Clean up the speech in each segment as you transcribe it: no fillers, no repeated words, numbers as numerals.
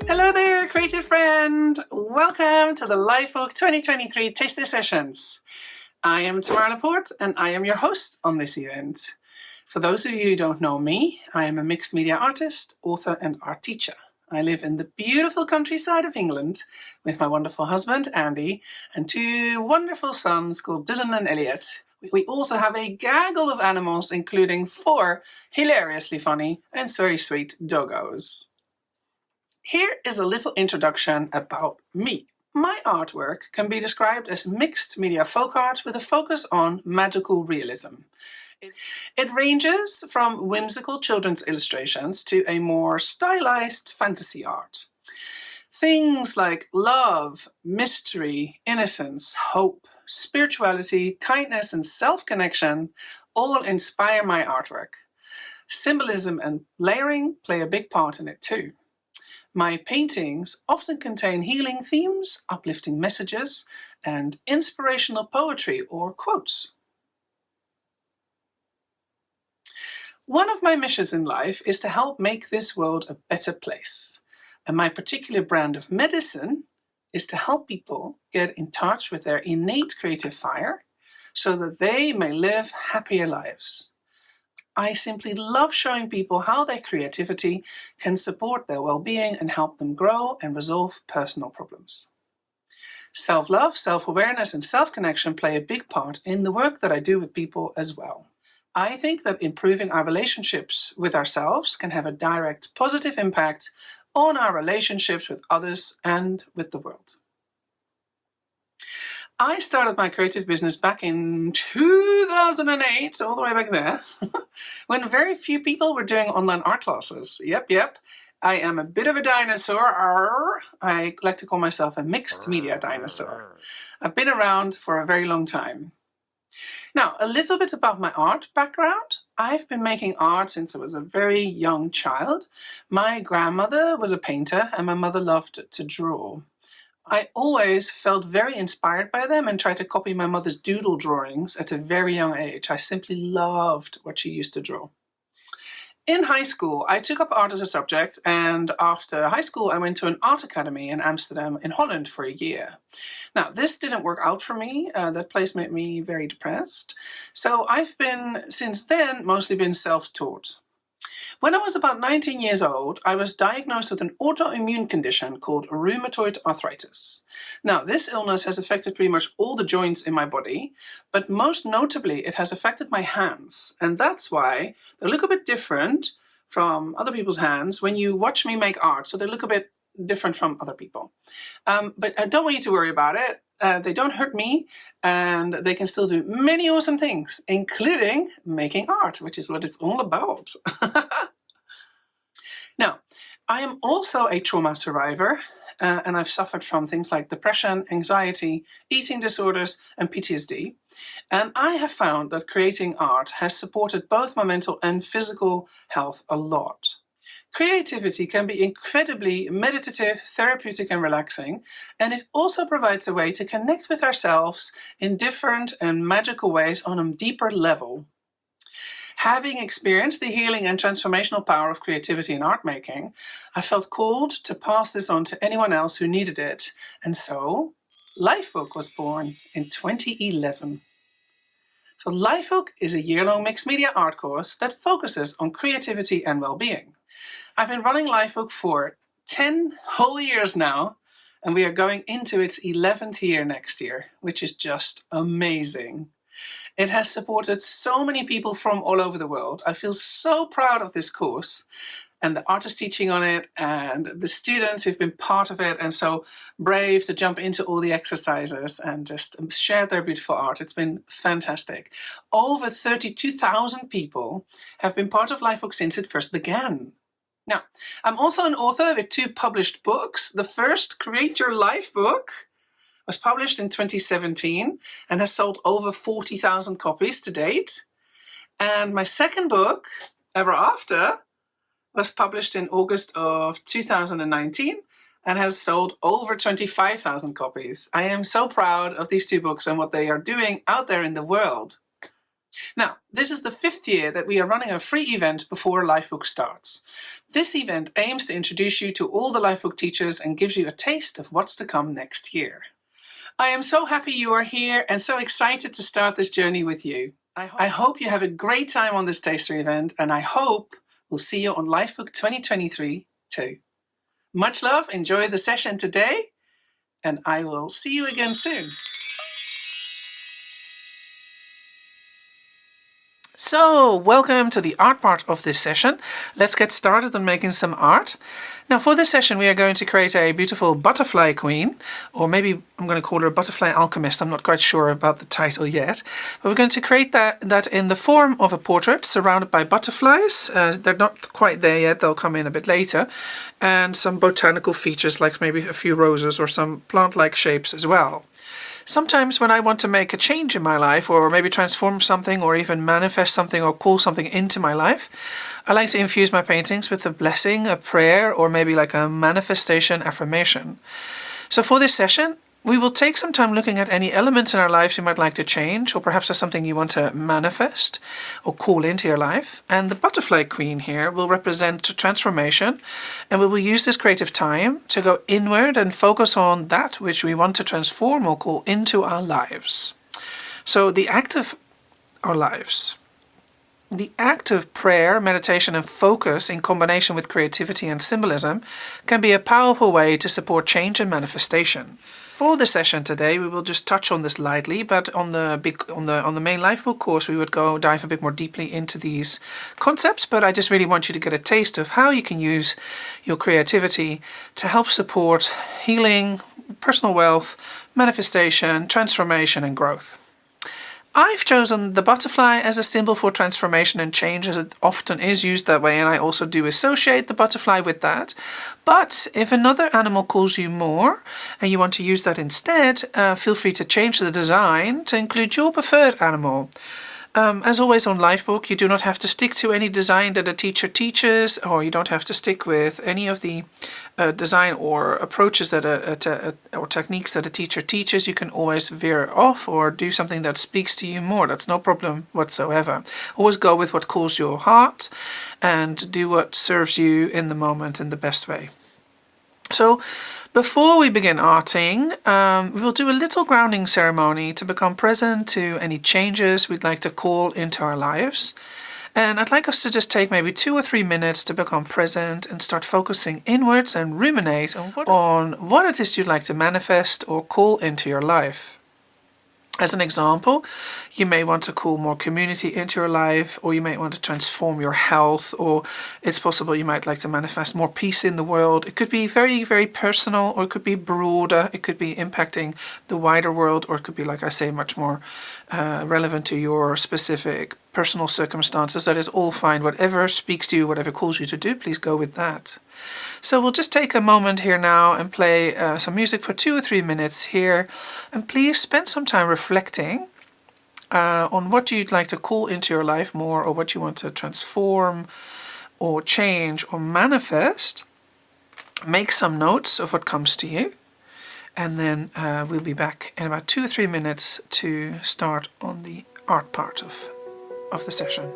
Hello there, creative friend. Welcome to the Lifebook 2023 Taster Sessions. I am Tamara Laporte and I am your host on this event. For those of you who don't know me, I am a mixed media artist, author and art teacher. I live in the beautiful countryside of England with my wonderful husband, Andy, and two wonderful sons called Dylan and Elliot. We also have a gaggle of animals, including 4 hilariously funny and very sweet doggos. Here is a little introduction about me. My artwork can be described as mixed media folk art with a focus on magical realism. It ranges from whimsical children's illustrations to a more stylized fantasy art. Things like love, mystery, innocence, hope, spirituality, kindness, and self-connection all inspire my artwork. Symbolism and layering play a big part in it too. My paintings often contain healing themes, uplifting messages, and inspirational poetry or quotes. One of my missions in life is to help make this world a better place. And my particular brand of medicine is to help people get in touch with their innate creative fire so that they may live happier lives. I simply love showing people how their creativity can support their well-being and help them grow and resolve personal problems. Self-love, self-awareness, and self-connection play a big part in the work that I do with people as well. I think that improving our relationships with ourselves can have a direct positive impact on our relationships with others and with the world. I started my creative business back in 2008, all the way back there, when very few people were doing online art classes. Yep. I am a bit of a dinosaur. I like to call myself a mixed media dinosaur. I've been around for a very long time. Now, a little bit about my art background. I've been making art since I was a very young child. My grandmother was a painter and my mother loved to draw. I always felt very inspired by them and tried to copy my mother's doodle drawings at a very young age. I simply loved what she used to draw. In high school, I took up art as a subject, and after high school, I went to an art academy in Amsterdam in Holland for a year. Now, this didn't work out for me. That place made me very depressed. So I've since then, mostly been self-taught. When I was about 19 years old, I was diagnosed with an autoimmune condition called rheumatoid arthritis. Now, this illness has affected pretty much all the joints in my body, but most notably, it has affected my hands. And that's why they look a bit different from other people's hands when you watch me make art. So they look a bit different from other people. But I don't want you to worry about it. They don't hurt me, and they can still do many awesome things, including making art, which is what it's all about. Now, I am also a trauma survivor, and I've suffered from things like depression, anxiety, eating disorders, and PTSD. And I have found that creating art has supported both my mental and physical health a lot. Creativity can be incredibly meditative, therapeutic, and relaxing, and it also provides a way to connect with ourselves in different and magical ways on a deeper level. Having experienced the healing and transformational power of creativity in art making, I felt called to pass this on to anyone else who needed it, and so Lifebook was born in 2011. So Lifebook is a year-long mixed media art course that focuses on creativity and well-being. I've been running Lifebook for 10 whole years now, and we are going into its 11th year next year, which is just amazing. It has supported so many people from all over the world. I feel so proud of this course and the artists teaching on it and the students who've been part of it and so brave to jump into all the exercises and just share their beautiful art. It's been fantastic. Over 32,000 people have been part of Lifebook since it first began. Now, I'm also an author with 2 published books. The first, Create Your Life book, was published in 2017 and has sold over 40,000 copies to date. And my second book, Ever After, was published in August of 2019 and has sold over 25,000 copies. I am so proud of these 2 books and what they are doing out there in the world. Now, this is the 5th year that we are running a free event before Lifebook starts. This event aims to introduce you to all the Lifebook teachers and gives you a taste of what's to come next year. I am so happy you are here and so excited to start this journey with you. I hope you have a great time on this taster event, and I hope we'll see you on Lifebook 2023 too. Much love, enjoy the session today, and I will see you again soon. So, welcome to the art part of this session. Let's get started on making some art. Now, for this session, we are going to create a beautiful butterfly queen, or maybe I'm going to call her a butterfly alchemist. I'm not quite sure about the title yet. But we're going to create that in the form of a portrait surrounded by butterflies. They're not quite there yet. They'll come in a bit later. And some botanical features, like maybe a few roses or some plant-like shapes as well. Sometimes when I want to make a change in my life, or maybe transform something, or even manifest something, or call something into my life, I like to infuse my paintings with a blessing, a prayer, or maybe like a manifestation affirmation. So for this session, we will take some time looking at any elements in our lives you might like to change, or perhaps there's something you want to manifest or call into your life. And the butterfly queen here will represent transformation, and we will use this creative time to go inward and focus on that which we want to transform or call into our lives. So the act of our lives. The act of prayer, meditation, and focus in combination with creativity and symbolism can be a powerful way to support change and manifestation. For the session today, we will just touch on this lightly, but on the main Lifebook course, we would dive a bit more deeply into these concepts. But I just really want you to get a taste of how you can use your creativity to help support healing, personal wealth, manifestation, transformation, and growth. I've chosen the butterfly as a symbol for transformation and change, as it often is used that way, and I also do associate the butterfly with that. But if another animal calls you more and you want to use that instead, feel free to change the design to include your preferred animal. As always on Lifebook, you do not have to stick to any design that a teacher teaches, or you don't have to stick with any of the design or approaches that or techniques that a teacher teaches. You can always veer off or do something that speaks to you more. That's no problem whatsoever. Always go with what calls your heart and do what serves you in the moment in the best way. So, before we begin arting, we will do a little grounding ceremony to become present to any changes we'd like to call into our lives. And I'd like us to just take maybe 2 or 3 minutes to become present and start focusing inwards and ruminate on what it is you'd like to manifest or call into your life. As an example, you may want to call more community into your life, or you might want to transform your health, or it's possible you might like to manifest more peace in the world. It could be very, very personal, or it could be broader. It could be impacting the wider world, or it could be, like I say, much more relevant to your specific personal circumstances. That is all fine. Whatever speaks to you, whatever calls you to do, please go with that. So we'll just take a moment here now and play some music for 2 or 3 minutes here. And please spend some time reflecting on what you'd like to call into your life more, or what you want to transform or change or manifest. Make some notes of what comes to you. And then we'll be back in about 2 or 3 minutes to start on the art part of the session.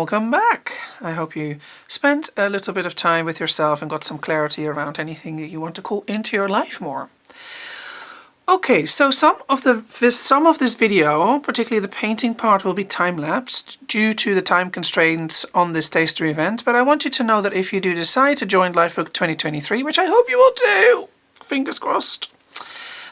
welcome back. I hope you spent a little bit of time with yourself and got some clarity around anything that you want to call into your life more. Okay, so some of this video, particularly the painting part, will be time-lapsed due to the time constraints on this taster event. But I want you to know that if you do decide to join Lifebook 2023, which I hope you will do, fingers crossed,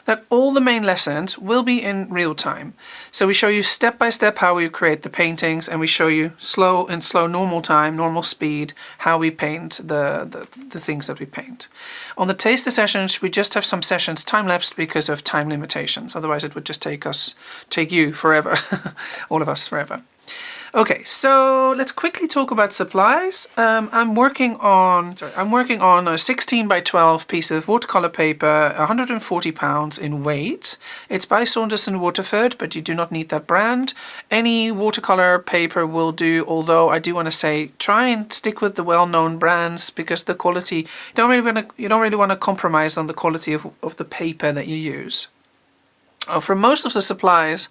that all the main lessons will be in real time. So we show you step by step how we create the paintings, and we show you slow normal time, normal speed, how we paint the things that we paint. On the taster sessions, we just have some sessions time-lapsed because of time limitations. Otherwise it would just take you forever, all of us forever. Okay, so let's quickly talk about supplies. I'm working on a 16 by 12 piece of watercolor paper, 140 pounds in weight. It's by Saunderson Waterford, but you do not need that brand. Any watercolor paper will do, although I do want to say try and stick with the well-known brands, because the quality, you don't really want to compromise on the quality of the paper that you use. For most of the supplies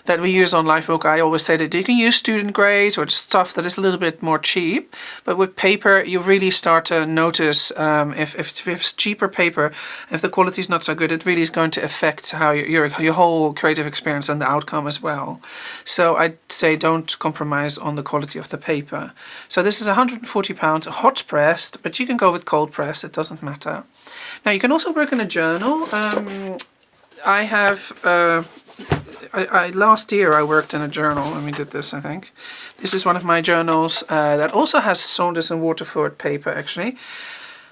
that we use on Lifebook, I always say that you can use student grade or just stuff that is a little bit more cheap. But with paper, you really start to notice if it's cheaper paper, if the quality is not so good, it really is going to affect how your whole creative experience and the outcome as well. So I'd say don't compromise on the quality of the paper. So this is 140 pounds, hot pressed, but you can go with cold press. It doesn't matter. Now you can also work in a journal. I have, last year I worked in a journal and we did this, I think. This is one of my journals that also has Saunderson Waterford paper, actually.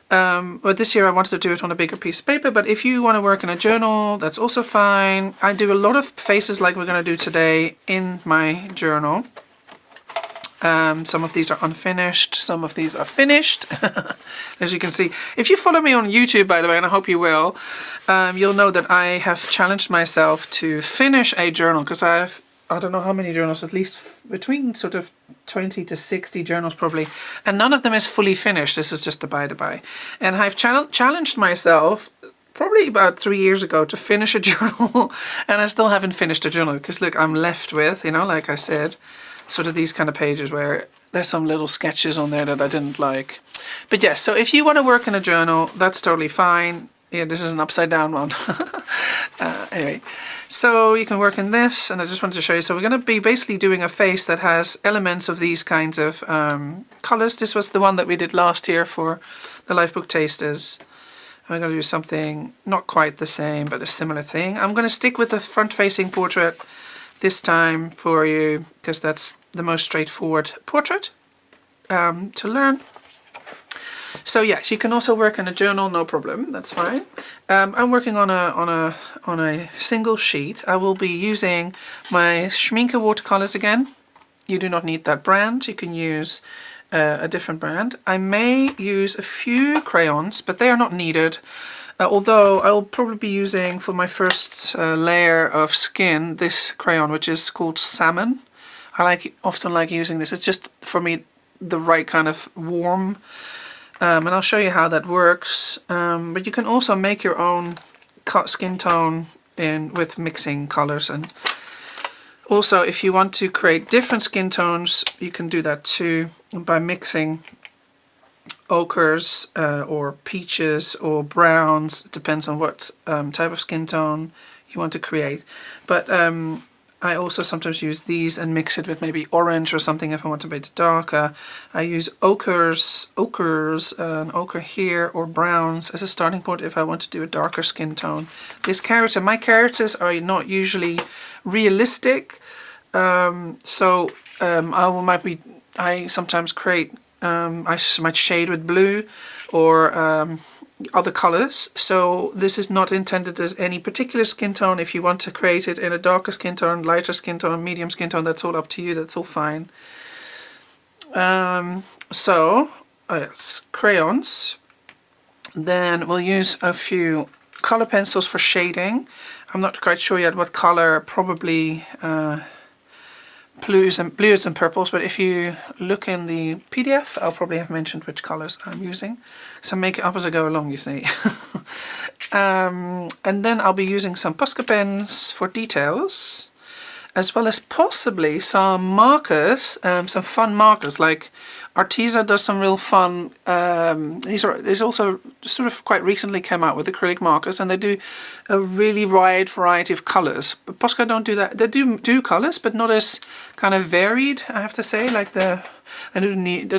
But this year I wanted to do it on a bigger piece of paper. But if you want to work in a journal, that's also fine. I do a lot of faces like we're going to do today in my journal. Some of these are unfinished, some of these are finished, as you can see. If you follow me on YouTube, by the way, and I hope you will, you'll know that I have challenged myself to finish a journal, because I don't know how many journals, at least between sort of 20 to 60 journals probably, and none of them is fully finished. This is just a by-the-by. And I've challenged myself probably about 3 years ago to finish a journal, and I still haven't finished a journal, because look, I'm left with, like I said, sort of these kind of pages where there's some little sketches on there that I didn't like. But yes, so if you want to work in a journal, that's totally fine. Yeah, this is an upside down one. Anyway, so you can work in this, and I just wanted to show you. So we're going to be basically doing a face that has elements of these kinds of colors. This was the one that we did last year for the Lifebook Tasters. I'm going to do something not quite the same, but a similar thing. I'm going to stick with the front-facing portrait this time for you, because that's the most straightforward portrait to learn. So yes, you can also work in a journal, no problem, that's fine. I'm working on a single sheet. I will be using my Schmincke watercolors again. You do not need that brand, you can use a different brand. I may use a few crayons, but they are not needed. Although I'll probably be using for my first layer of skin this crayon, which is called Salmon. I often like using this. It's just, for me, the right kind of warm. And I'll show you how that works. But you can also make your own skin tone with mixing colors. And also, if you want to create different skin tones, you can do that too by mixing ochres or peaches or browns. It depends on what type of skin tone you want to create. But I also sometimes use these and mix it with maybe orange or something if I want to make it darker. I use ochres, an ochre here, or browns as a starting point if I want to do a darker skin tone. My characters are not usually realistic, so I sometimes create. I might shade with blue or other colors. So this is not intended as any particular skin tone. If you want to create it in a darker skin tone, lighter skin tone, medium skin tone, that's all up to you. That's all fine. It's crayons. Then we'll use a few color pencils for shading. I'm not quite sure yet what color, probably blues and purples, but if you look in the PDF, I'll probably have mentioned which colors I'm using. So make it up as I go along, you see. And then I'll be using some Posca pens for details. as well as possibly some markers, some fun markers, like Arteza does some real fun, these also sort of quite recently came out with acrylic markers, and they do a really wide variety of colours. But Posca don't do that. They do colours, but not as kind of varied, I have to say. Like they don't need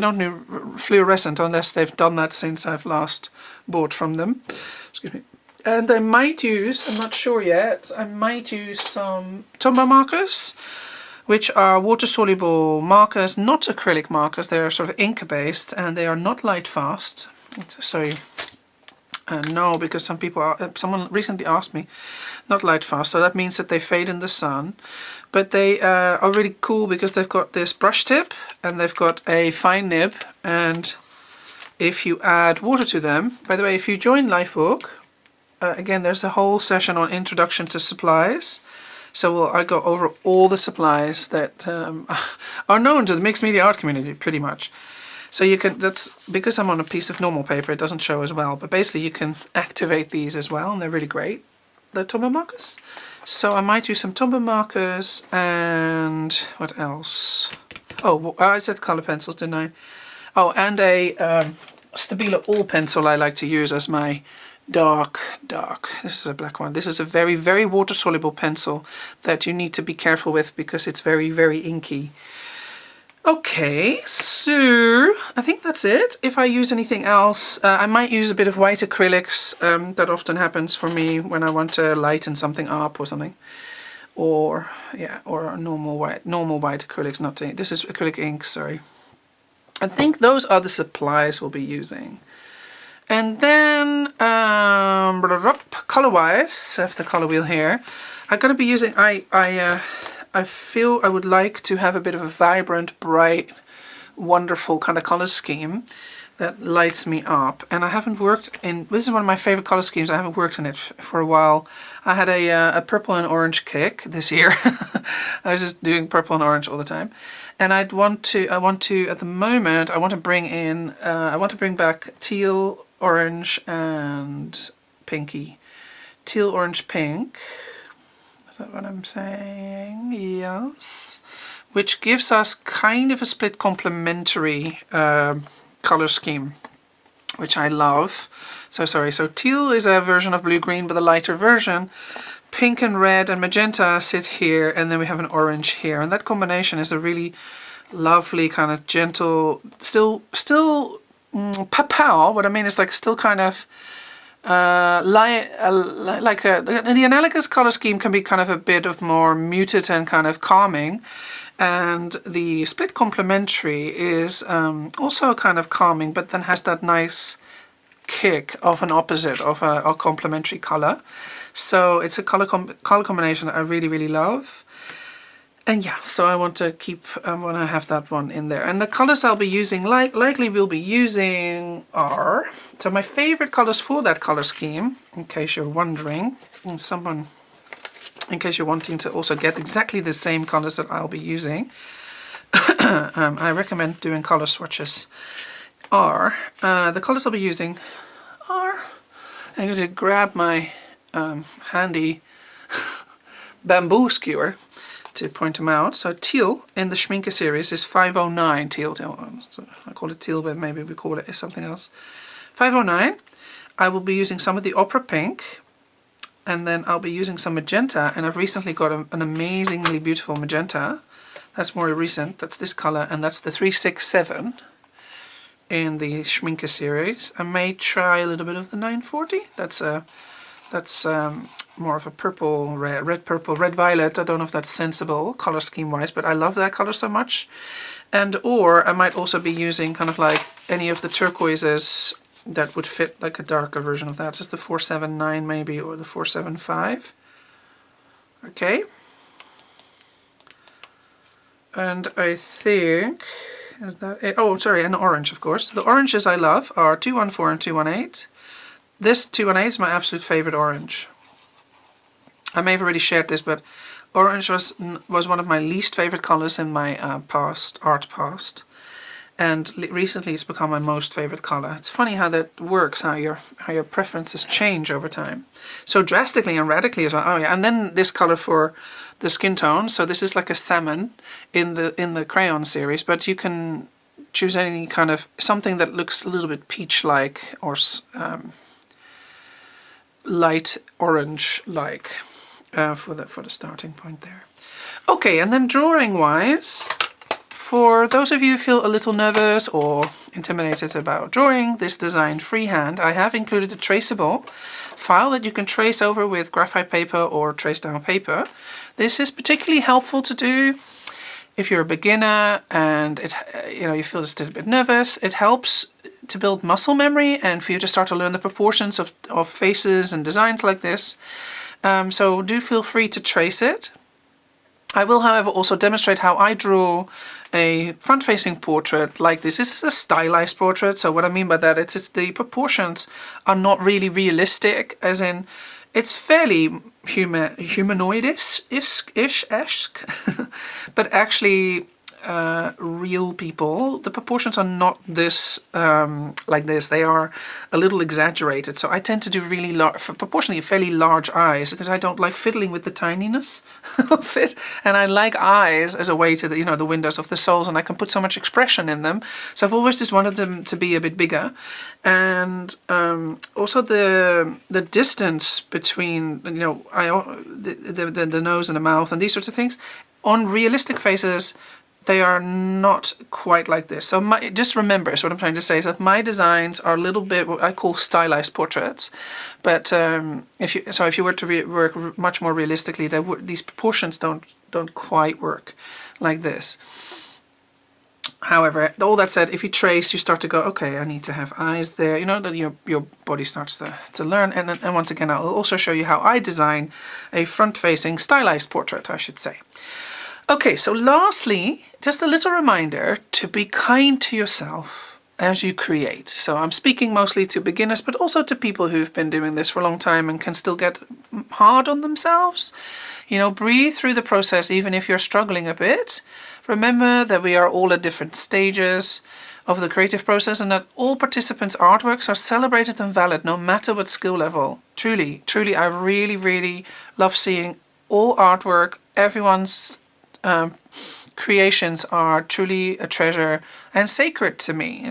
fluorescent unless they've done that since I've last bought from them. Excuse me. And I might use, I'm not sure yet, I might use some Tombow markers, which are water-soluble markers, not acrylic markers. They are sort of ink-based, and they are not light-fast. Sorry, no, because someone recently asked me, not light-fast, so that means that they fade in the sun. But they are really cool because they've got this brush tip, and they've got a fine nib, and if you add water to them, by the way, if you join Lifebook, again, there's a whole session on introduction to supplies. So I go over all the supplies that are known to the mixed media art community, pretty much. So you can, that's because I'm on a piece of normal paper, it doesn't show as well. But basically you can activate these as well, and they're really great, the Tombow markers. So I might use some Tombow markers, and what else? Oh, I said color pencils, didn't I? Oh, and a Stabilo All pencil I like to use as my dark, this is a black one. This is a very, very water soluble pencil that you need to be careful with because it's very, very inky. Okay, so I think that's it. If I use anything else, I might use a bit of white acrylics. That often happens for me when I want to lighten something up or something. Or, yeah, or normal white acrylics, not to, this is acrylic ink, sorry. I think those are the supplies we'll be using. And then, color-wise, I have the color wheel here. I'm going to be using, I feel I would like to have a bit of a vibrant, bright, wonderful kind of color scheme that lights me up. And I haven't worked in, this is one of my favorite color schemes, I haven't worked in it for a while. I had a purple and orange kick this year. I was just doing purple and orange all the time. And I want to, at the moment, I want to bring back teal, orange and pinky. Teal, orange, pink. Is that what I'm saying? Yes. Which gives us kind of a split complementary color scheme, which I love. So sorry, so teal is a version of blue-green, but a lighter version. Pink and red and magenta sit here, and then we have an orange here. And that combination is a really lovely kind of gentle, still papal. What I mean is like still kind of the analogous color scheme can be kind of a bit of more muted and kind of calming, and the split complementary is also kind of calming, but then has that nice kick of an opposite of a complementary color. So it's a color combination that I really, really love. And yeah, so I want to have that one in there. And the colors I'll be using, likely we'll be using are, so my favorite colors for that color scheme, in case you're wondering, and in case you're wanting to also get exactly the same colors that I'll be using, I recommend doing color swatches, the colors I'll be using are, I'm going to grab my handy bamboo skewer to point them out. So teal in the Schminke series is 509 teal. I call it teal, but maybe we call it something else. 509. I will be using some of the opera pink, and then I'll be using some magenta, and I've recently got an amazingly beautiful magenta. That's more recent. That's this color, and that's the 367 in the Schminke series. I may try a little bit of the 940. That's more of a purple, red purple, red violet. I don't know if that's sensible color scheme wise, but I love that color so much. And or I might also be using kind of like any of the turquoises that would fit like a darker version of that. Just the 479 maybe, or the 475. Okay. And I think, is that it? Oh, sorry, and orange, of course. The oranges I love are 214 and 218. This 218 is my absolute favorite orange. I may have already shared this, but orange was one of my least favorite colors in my art past, and recently it's become my most favorite color. It's funny how that works, how your preferences change over time, so drastically and radically as well. Oh yeah, and then this color for the skin tone. So this is like a salmon in the crayon series, but you can choose any kind of something that looks a little bit peach-like or light orange-like for the starting point there. Okay, and then drawing-wise, for those of you who feel a little nervous or intimidated about drawing this design freehand, I have included a traceable file that you can trace over with graphite paper or trace down paper. This is particularly helpful to do if you're a beginner and you feel just a bit nervous. It helps to build muscle memory and for you to start to learn the proportions of faces and designs like this. So do feel free to trace it. I will, however, also demonstrate how I draw a front-facing portrait like this. This is a stylized portrait, so what I mean by that, it's the proportions are not really realistic, as in it's fairly humanoid-ish, but actually real people. The proportions are not this like this. They are a little exaggerated. So I tend to do really proportionally fairly large eyes because I don't like fiddling with the tininess of it, and I like eyes as a way to the windows of the souls, and I can put so much expression in them. So I've always just wanted them to be a bit bigger, and also the distance between the nose and the mouth and these sorts of things on realistic faces. They are not quite like this. So just remember, so what I'm trying to say is that my designs are a little bit what I call stylized portraits. But if you were to work much more realistically, these proportions don't quite work like this. However, all that said, if you trace, you start to go, okay, I need to have eyes there. That your body starts to learn. And once again, I'll also show you how I design a front-facing stylized portrait, I should say. Okay, so lastly, just a little reminder to be kind to yourself as you create. So I'm speaking mostly to beginners, but also to people who've been doing this for a long time and can still get hard on themselves. Breathe through the process even if you're struggling a bit. Remember that we are all at different stages of the creative process and that all participants' artworks are celebrated and valid no matter what skill level. Truly, truly, I really, really love seeing all artwork. Everyone's creations are truly a treasure and sacred to me.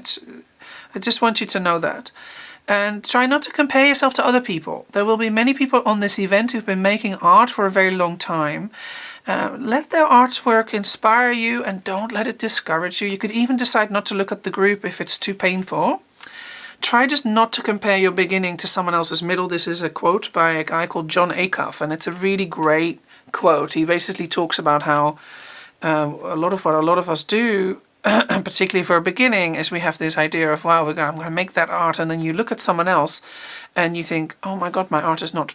I just want you to know that. And try not to compare yourself to other people. There will be many people on this event who've been making art for a very long time. Let their artwork inspire you and don't let it discourage you. You could even decide not to look at the group if it's too painful. Try just not to compare your beginning to someone else's middle. This is a quote by a guy called John Acuff, and it's a really great quote. He basically talks about how a lot of us do, particularly for a beginning, is we have this idea of, wow, I'm going to make that art, and then you look at someone else and you think, oh my God, my art is not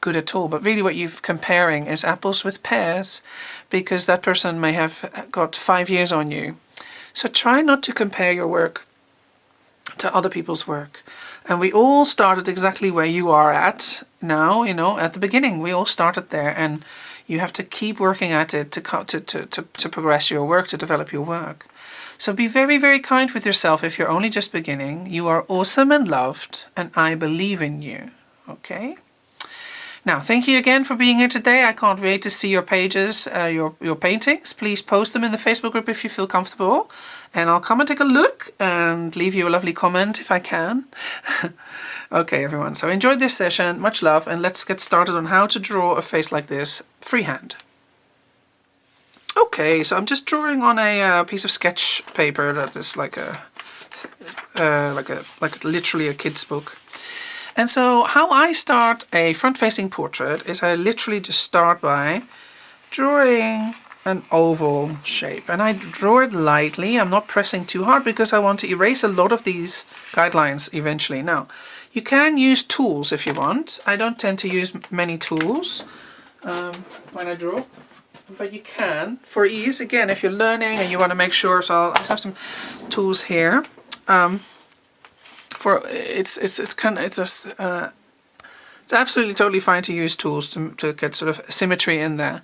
good at all. But really what you're comparing is apples with pears, because that person may have got 5 years on you. So try not to compare your work to other people's work. And we all started exactly where you are at now, at the beginning. We all started there, and you have to keep working at it to progress your work, to develop your work. So be very, very kind with yourself if you're only just beginning. You are awesome and loved, and I believe in you. Okay? Now, thank you again for being here today. I can't wait to see your pages, your paintings. Please post them in the Facebook group if you feel comfortable. And I'll come and take a look and leave you a lovely comment if I can. Okay, everyone. So enjoy this session. Much love. And let's get started on how to draw a face like this freehand. Okay, so I'm just drawing on a piece of sketch paper that is like literally a kid's book. And so how I start a front-facing portrait is I literally just start by drawing an oval shape. And I draw it lightly. I'm not pressing too hard because I want to erase a lot of these guidelines eventually. Now, you can use tools if you want. I don't tend to use many tools when I draw. But you can, for ease, again, if you're learning and you want to make sure. So I'll have some tools here. It's absolutely totally fine to use tools to get sort of symmetry in there.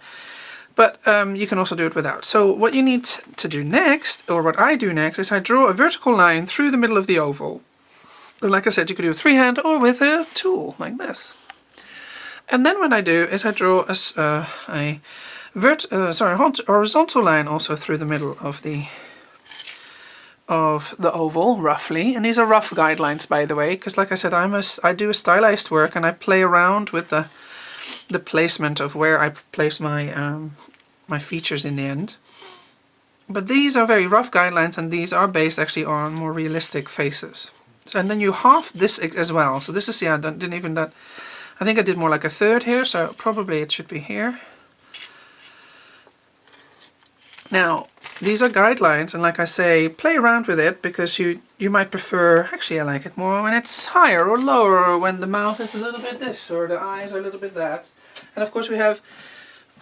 But you can also do it without. So what you need to do next, or what I do next, is I draw a vertical line through the middle of the oval. And like I said, you could do it freehand or with a tool like this. And then what I do is I draw a horizontal line also through the middle of the oval, roughly. And these are rough guidelines, by the way, because like I said, I do a stylized work and I play around with the placement of where I place my my features in the end. But these are very rough guidelines, and these are based actually on more realistic faces. So, and then you half this as well. So this is, yeah, I didn't even that. I think I did more like a third here, so probably it should be here. Now, these are guidelines, and like I say, play around with it, because you might prefer, actually I like it more when it's higher or lower, or when the mouth is a little bit this, or the eyes are a little bit that. And of course we have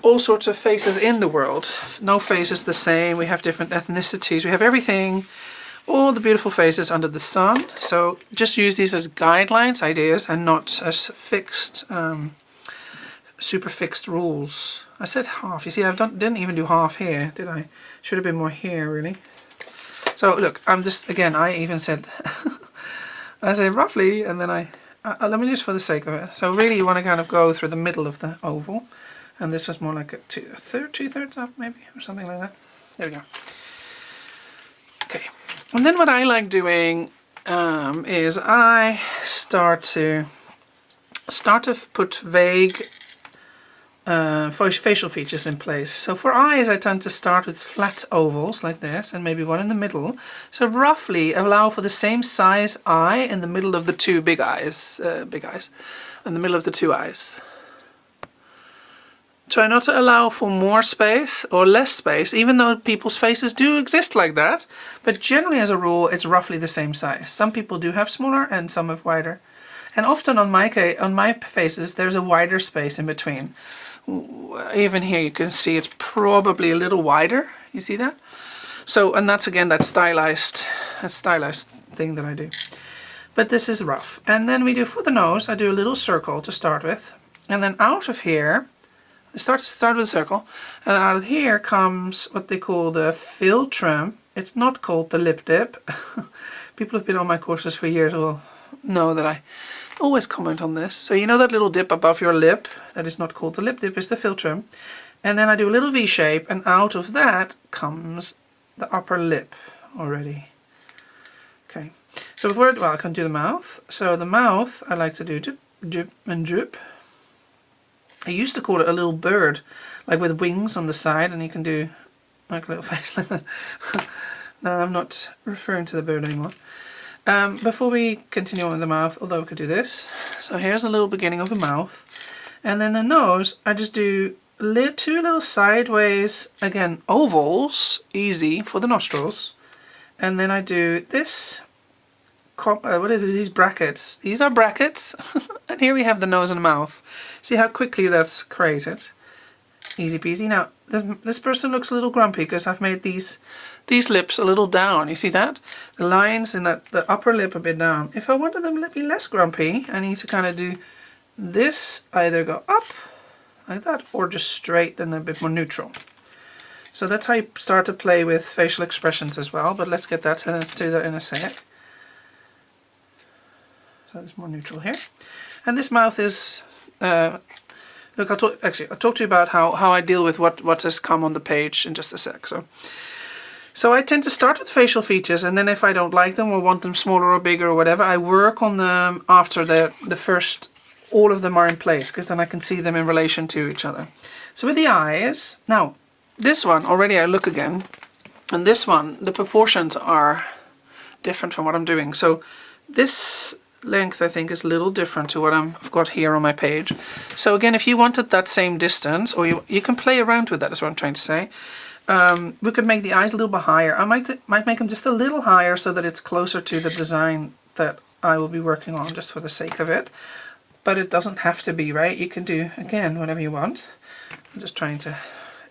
all sorts of faces in the world. No face is the same, we have different ethnicities, we have everything, all the beautiful faces under the sun. So just use these as guidelines, ideas, and not as fixed, super fixed rules. I said half. You see, didn't even do half here, did I? Should have been more here, really. So look, I'm just, again, I even said, I said roughly, and then let me just for the sake of it. So really you want to kind of go through the middle of the oval. And this was more like a two-thirds up, maybe, or something like that. There we go. Okay. And then what I like doing is I start to put vague facial features in place. So for eyes, I tend to start with flat ovals like this, and maybe one in the middle. So roughly allow for the same size eye in the middle of the two big eyes, in the middle of the two eyes. Try not to allow for more space or less space, even though people's faces do exist like that. But generally, as a rule, it's roughly the same size. Some people do have smaller and some have wider. And often on my faces, there's a wider space in between. Even here, you can see it's probably a little wider. You see that? So, and that's again that stylized thing that I do. But this is rough. And then we do for the nose, I do a little circle to start with. And then out of here, start with a circle, and out of here comes what they call the fill trim. It's not called the lip dip. People who've been on my courses for years will know that I always comment on this. So you know that little dip above your lip, that is not called the lip dip, it's the fill trim. And then I do a little V shape, and out of that comes the upper lip already. Okay, so I can do the mouth. So the mouth, I like to do dip, dip, and drip. I used to call it a little bird, like with wings on the side, and you can do like a little face like that. No, I'm not referring to the bird anymore. Before we continue on with the mouth, although we could do this. So here's a little beginning of the mouth. And then the nose, I just do two little sideways, again, ovals, easy for the nostrils. And then I do this. What is it? These brackets. These are brackets. And here we have the nose and the mouth. See how quickly that's created. Easy peasy. Now, this person looks a little grumpy because I've made these lips a little down. You see that? The lines in the upper lip a bit down. If I wanted them to be less grumpy, I need to kind of do this, either go up like that, or just straight and a bit more neutral. So that's how you start to play with facial expressions as well. But let's do that in a sec. So it's more neutral here. And this mouth is, look, I'll talk to you about how I deal with what has come on the page in just a sec. So I tend to start with facial features, and then if I don't like them or want them smaller or bigger or whatever, I work on them after the first, all of them are in place, because then I can see them in relation to each other. So with the eyes, now, this one, already I look again, and this one, the proportions are different from what I'm doing. So this length, I think, is a little different to what I've got here on my page. So again, if you wanted that same distance, or you can play around with that, is what I'm trying to say. We could make the eyes a little bit higher. I might make them just a little higher so that it's closer to the design that I will be working on, just for the sake of it. But it doesn't have to be, right? You can do, again, whatever you want. I'm just trying to,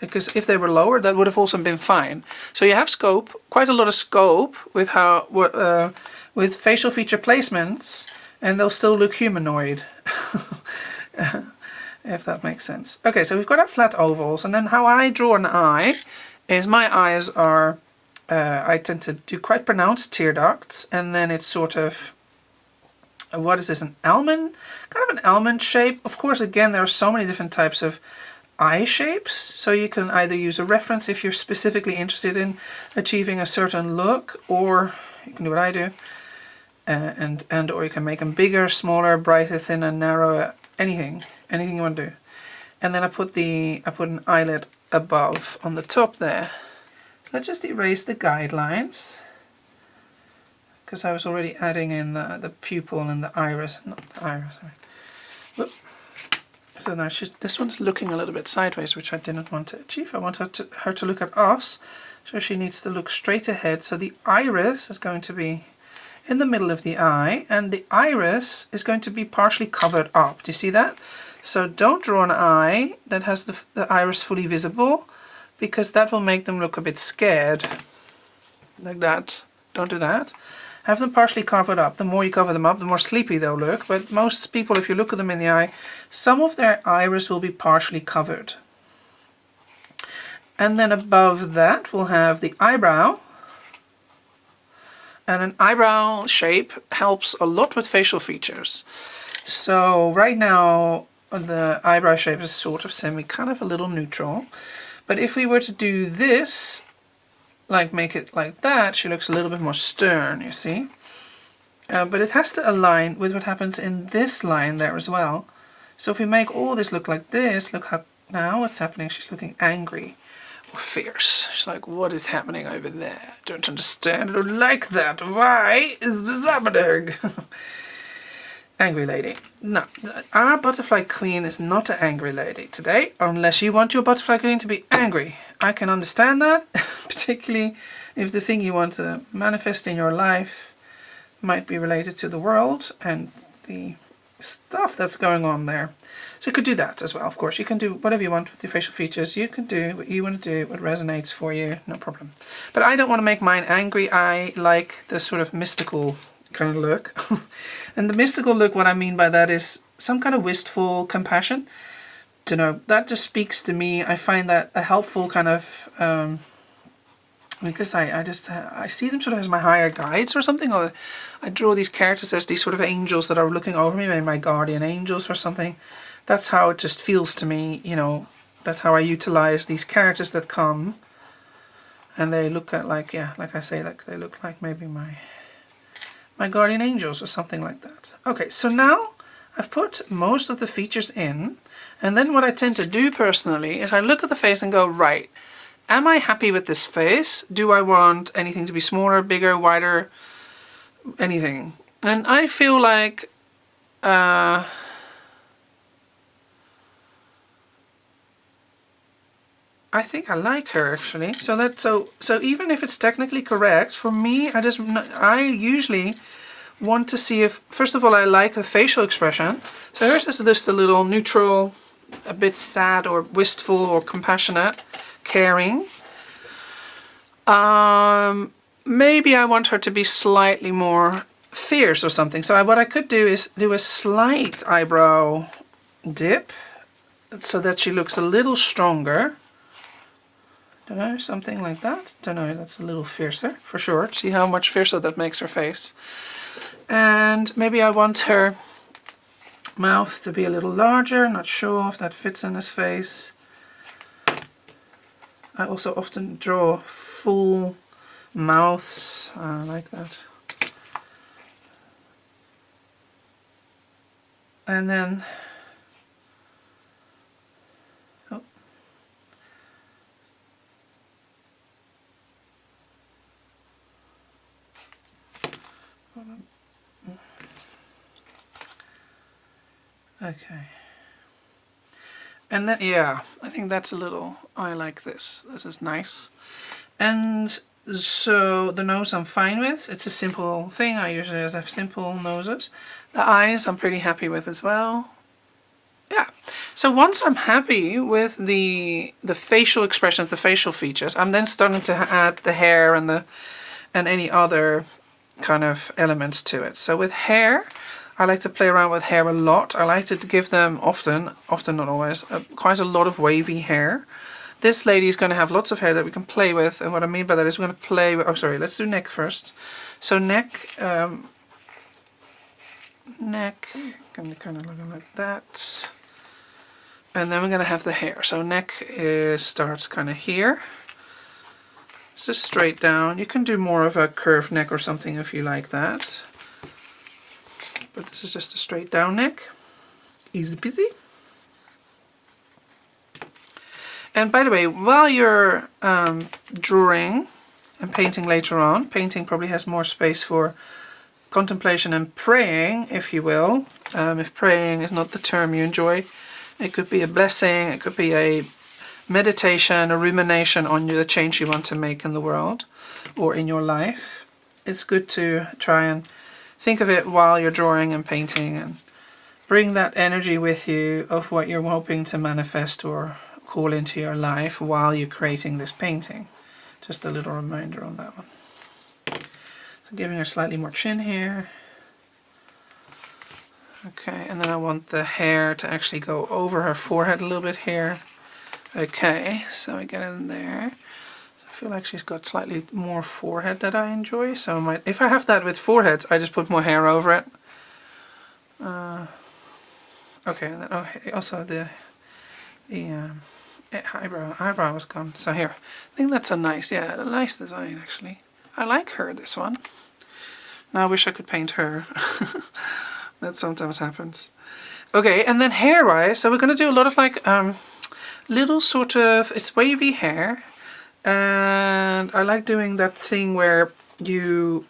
because if they were lower, that would have also been fine. So you have scope, quite a lot of scope with with facial feature placements, and they'll still look humanoid. If that makes sense. Okay, so we've got our flat ovals, and then how I draw an eye is my eyes are, I tend to do quite pronounced tear ducts, and then it's sort of, what is this, an almond? Kind of an almond shape. Of course, again, there are so many different types of eye shapes. So you can either use a reference if you're specifically interested in achieving a certain look, or you can do what I do, or you can make them bigger, smaller, brighter, thinner, narrower, anything you want to do. And then I put an eyelid above on the top there. So let's just erase the guidelines, because I was already adding in the pupil and the iris, not the iris, sorry. Whoop. So now this one's looking a little bit sideways, which I didn't want to achieve. I want her to look at us, so she needs to look straight ahead. So the iris is going to be in the middle of the eye, and the iris is going to be partially covered up. Do you see that? So don't draw an eye that has the iris fully visible, because that will make them look a bit scared. Like that. Don't do that. Have them partially covered up. The more you cover them up, the more sleepy they'll look. But most people, if you look at them in the eye, some of their iris will be partially covered. And then above that, we'll have the eyebrow. And an eyebrow shape helps a lot with facial features. So right now, the eyebrow shape is sort of kind of a little neutral. But if we were to do this, like make it like that, she looks a little bit more stern, you see. But it has to align with what happens in this line there as well. So if we make all this look like this, look how now what's happening. She's looking angry or fierce. She's like, what is happening over there? Don't understand. I don't like that. Why is this happening? Angry lady. No, our butterfly queen is not an angry lady today, unless you want your butterfly queen to be angry. I can understand that, particularly if the thing you want to manifest in your life might be related to the world and the stuff that's going on there. So you could do that as well, of course. You can do whatever you want with your facial features. You can do what you want to do, what resonates for you, no problem. But I don't want to make mine angry. I like the sort of mystical kind of look. And the mystical look, what I mean by that is some kind of wistful compassion. You know, that just speaks to me. I find that a helpful kind of because I see them sort of as my higher guides or something, or I draw these characters as these sort of angels that are looking over me, maybe my guardian angels or something. That's how it just feels to me, you know. That's how I utilize these characters that come, and they look at like I say, like they look like maybe my guardian angels or something like that. Okay, so now I've put most of the features in, and then what I tend to do personally is I look at the face and go, right, am I happy with this face? Do I want anything to be smaller, bigger, wider, anything? And I feel like I think I like her actually. So even if it's technically correct, for me, I usually want to see if, first of all, I like the facial expression. So here's just a little neutral, a bit sad or wistful or compassionate, caring. Maybe I want her to be slightly more fierce or something. So what I could do is do a slight eyebrow dip so that she looks a little stronger. Don't know, something like that. Don't know, that's a little fiercer for sure. See how much fiercer that makes her face. And maybe I want her mouth to be a little larger. Not sure if that fits in his face. I also often draw full mouths like that. And then okay. And then, yeah, I think that's a little, I like this. This is nice. And so the nose I'm fine with. It's a simple thing. I usually have simple noses. The eyes I'm pretty happy with as well. Yeah. So once I'm happy with the facial expressions, the facial features, I'm then starting to add the hair and any other kind of elements to it. So with hair, I like to play around with hair a lot. I like to give them often not always, quite a lot of wavy hair. This lady is going to have lots of hair that we can play with, and what I mean by that is we're going to play with, oh sorry, let's do neck first. So neck, neck, kind of looking like that. And then we're going to have the hair. So neck starts kind of here. It's just straight down. You can do more of a curved neck or something if you like that. But this is just a straight down neck. Easy peasy. And by the way, while you're drawing and painting later on, painting probably has more space for contemplation and praying, if you will. If praying is not the term you enjoy, it could be a blessing, it could be a meditation, a rumination on the change you want to make in the world or in your life. It's good to try and think of it while you're drawing and painting and bring that energy with you of what you're hoping to manifest or call into your life while you're creating this painting. Just a little reminder on that one. So giving her slightly more chin here. Okay, and then I want the hair to actually go over her forehead a little bit here. Okay, so I get in there. So I feel like she's got slightly more forehead that I enjoy. So I might, if I have that with foreheads, I just put more hair over it. Okay, and then also the eyebrow was gone. So here, I think that's a nice design actually. I like her, this one. Now I wish I could paint her. That sometimes happens. Okay, and then hair-wise, so we're going to do a lot of like little sort of, it's wavy hair. And I like doing that thing where you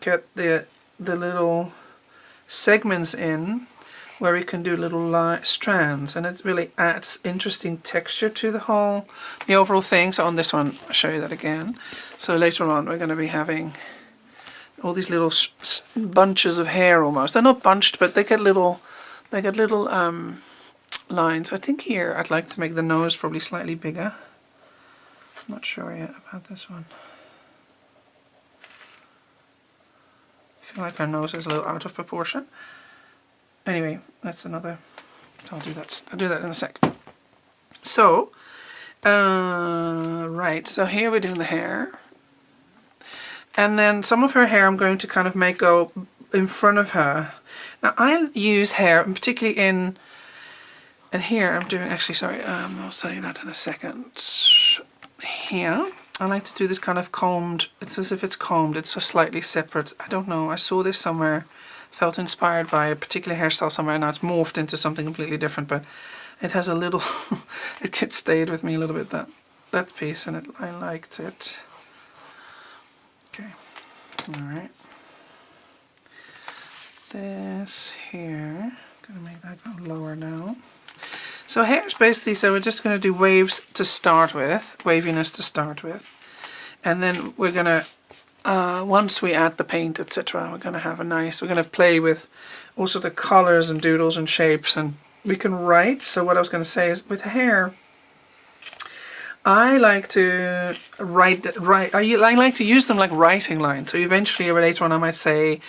get the little segments in where we can do little strands, and it really adds interesting texture to the overall thing. So on this one, I'll show you that again. So later on, we're going to be having all these little bunches of hair almost. They're not bunched, but they get little lines. I think here I'd like to make the nose probably slightly bigger. I'm not sure yet about this one. I feel like our nose is a little out of proportion. Anyway, that's another. I'll do that in a sec. So, right. So here we're doing the hair. And then some of her hair I'm going to kind of make go in front of her. Now I use hair, particularly and here I'm doing, actually sorry, I'll show you that in a second. Here, I like to do this kind of combed, it's as if it's combed, it's a slightly separate, I don't know, I saw this somewhere, felt inspired by a particular hairstyle somewhere, and now it's morphed into something completely different, but it has a little, it stayed with me a little bit, that piece, and I liked it. Okay, alright. This here, gonna make that go lower now. So hair's basically, so we're just gonna do waves to start with, waviness to start with. And then we're gonna, once we add the paint, etc., we're gonna have we're gonna play with all sorts of colors and doodles and shapes, and we can write. So what I was gonna say is with hair, I like to write. I like to use them like writing lines. So eventually, later on, I might say,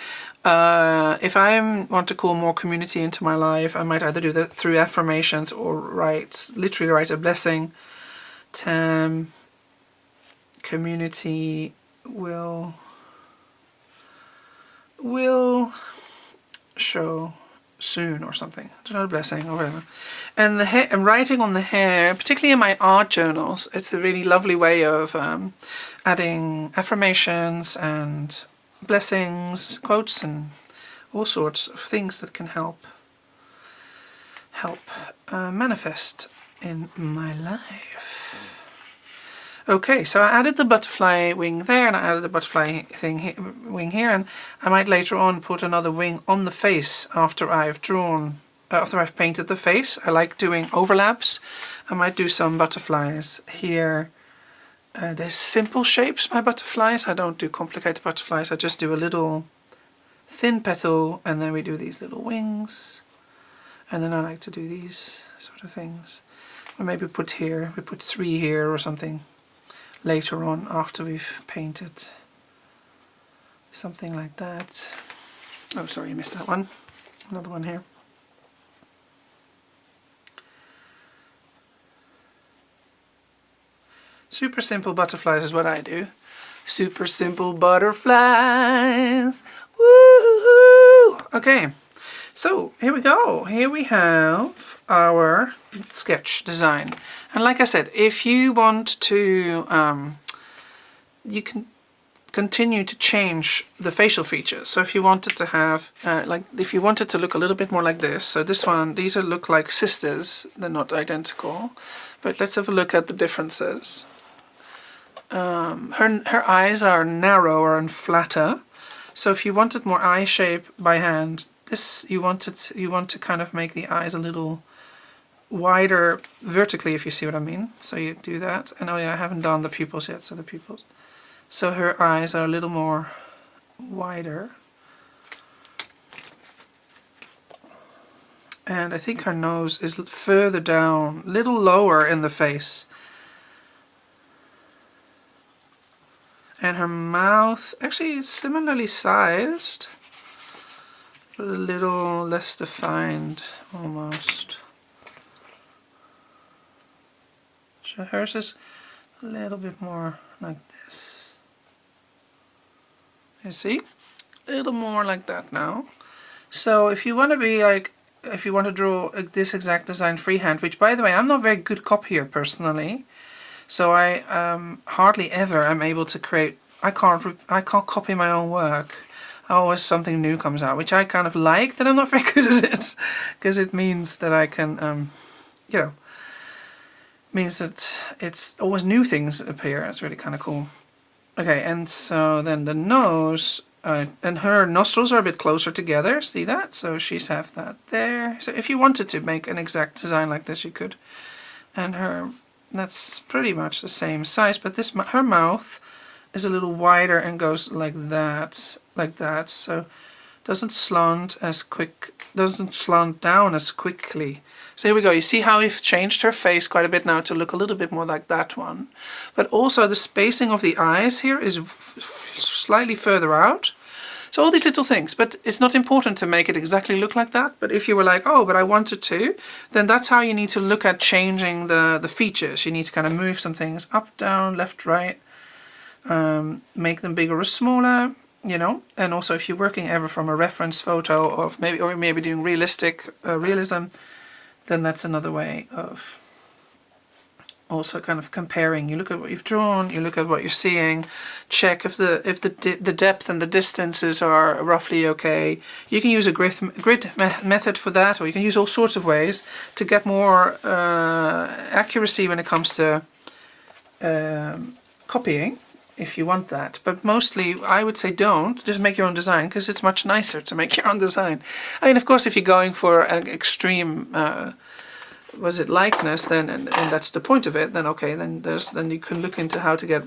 if I want to call more community into my life, I might either do that through affirmations or literally write a blessing. Community will show soon or something. It's not a blessing or whatever. And the hair, and writing on the hair, particularly in my art journals, it's a really lovely way of adding affirmations and blessings, quotes, and all sorts of things that can help manifest in my life. Okay, so I added the butterfly wing there, and I added the butterfly wing here, and I might later on put another wing on the face after I've painted the face. I like doing overlaps. I might do some butterflies here. They're simple shapes, my butterflies. I don't do complicated butterflies. I just do a little thin petal, and then we do these little wings. And then I like to do these sort of things. Or maybe we put 3 here or something later on after we've painted. Something like that. Oh, sorry, you missed that one. Another one here. Super simple butterflies is what I do. Super simple butterflies. Woo! Okay, So here we go. Here we have our sketch design. And like I said, if you want to, you can continue to change the facial features. So if you wanted to have, if you wanted to look a little bit more like this, so this one, these look like sisters, they're not identical, but let's have a look at the differences. Her eyes are narrower and flatter, so if you wanted more eye shape by hand, this you want to kind of make the eyes a little wider vertically, if you see what I mean. So you do that, and oh yeah, I haven't done the pupils yet, so the pupils. So her eyes are a little more wider. And I think her nose is further down, a little lower in the face. And her mouth actually is similarly sized, but a little less defined almost. So hers is a little bit more like this. You see? A little more like that now. So if you want to be like, if you want to draw this exact design freehand, which by the way, I'm not very good copier personally. So I hardly ever am able to create, I can't copy my own work. Always something new comes out, which I kind of like, that I'm not very good at it. Because it means that I can, you know, means that it's always new things appear. It's really kind of cool. Okay, and so then the nose, and her nostrils are a bit closer together, see that? So she's have that there. So if you wanted to make an exact design like this, you could. And her, that's pretty much the same size, but this, her mouth is a little wider and goes like that, so doesn't slant as quick, doesn't slant down as quickly. So here we go, you see how we've changed her face quite a bit now to look a little bit more like that one. But also the spacing of the eyes here is slightly further out. So all these little things, but it's not important to make it exactly look like that. But if you were like, oh, but I wanted to, then that's how you need to look at changing the features. You need to kind of move some things up, down, left, right, make them bigger or smaller, you know. And also if you're working ever from a reference photo of maybe doing realism, then that's another way of also kind of comparing. You look at what you've drawn, you look at what you're seeing, check if the depth and the distances are roughly okay. You can use a grid method for that, or you can use all sorts of ways to get more accuracy when it comes to copying, if you want that. But mostly I would say don't, just make your own design, because it's much nicer to make your own design. I mean, of course, if you're going for an extreme likeness, then and that's the point of it, then okay, then you can look into how to get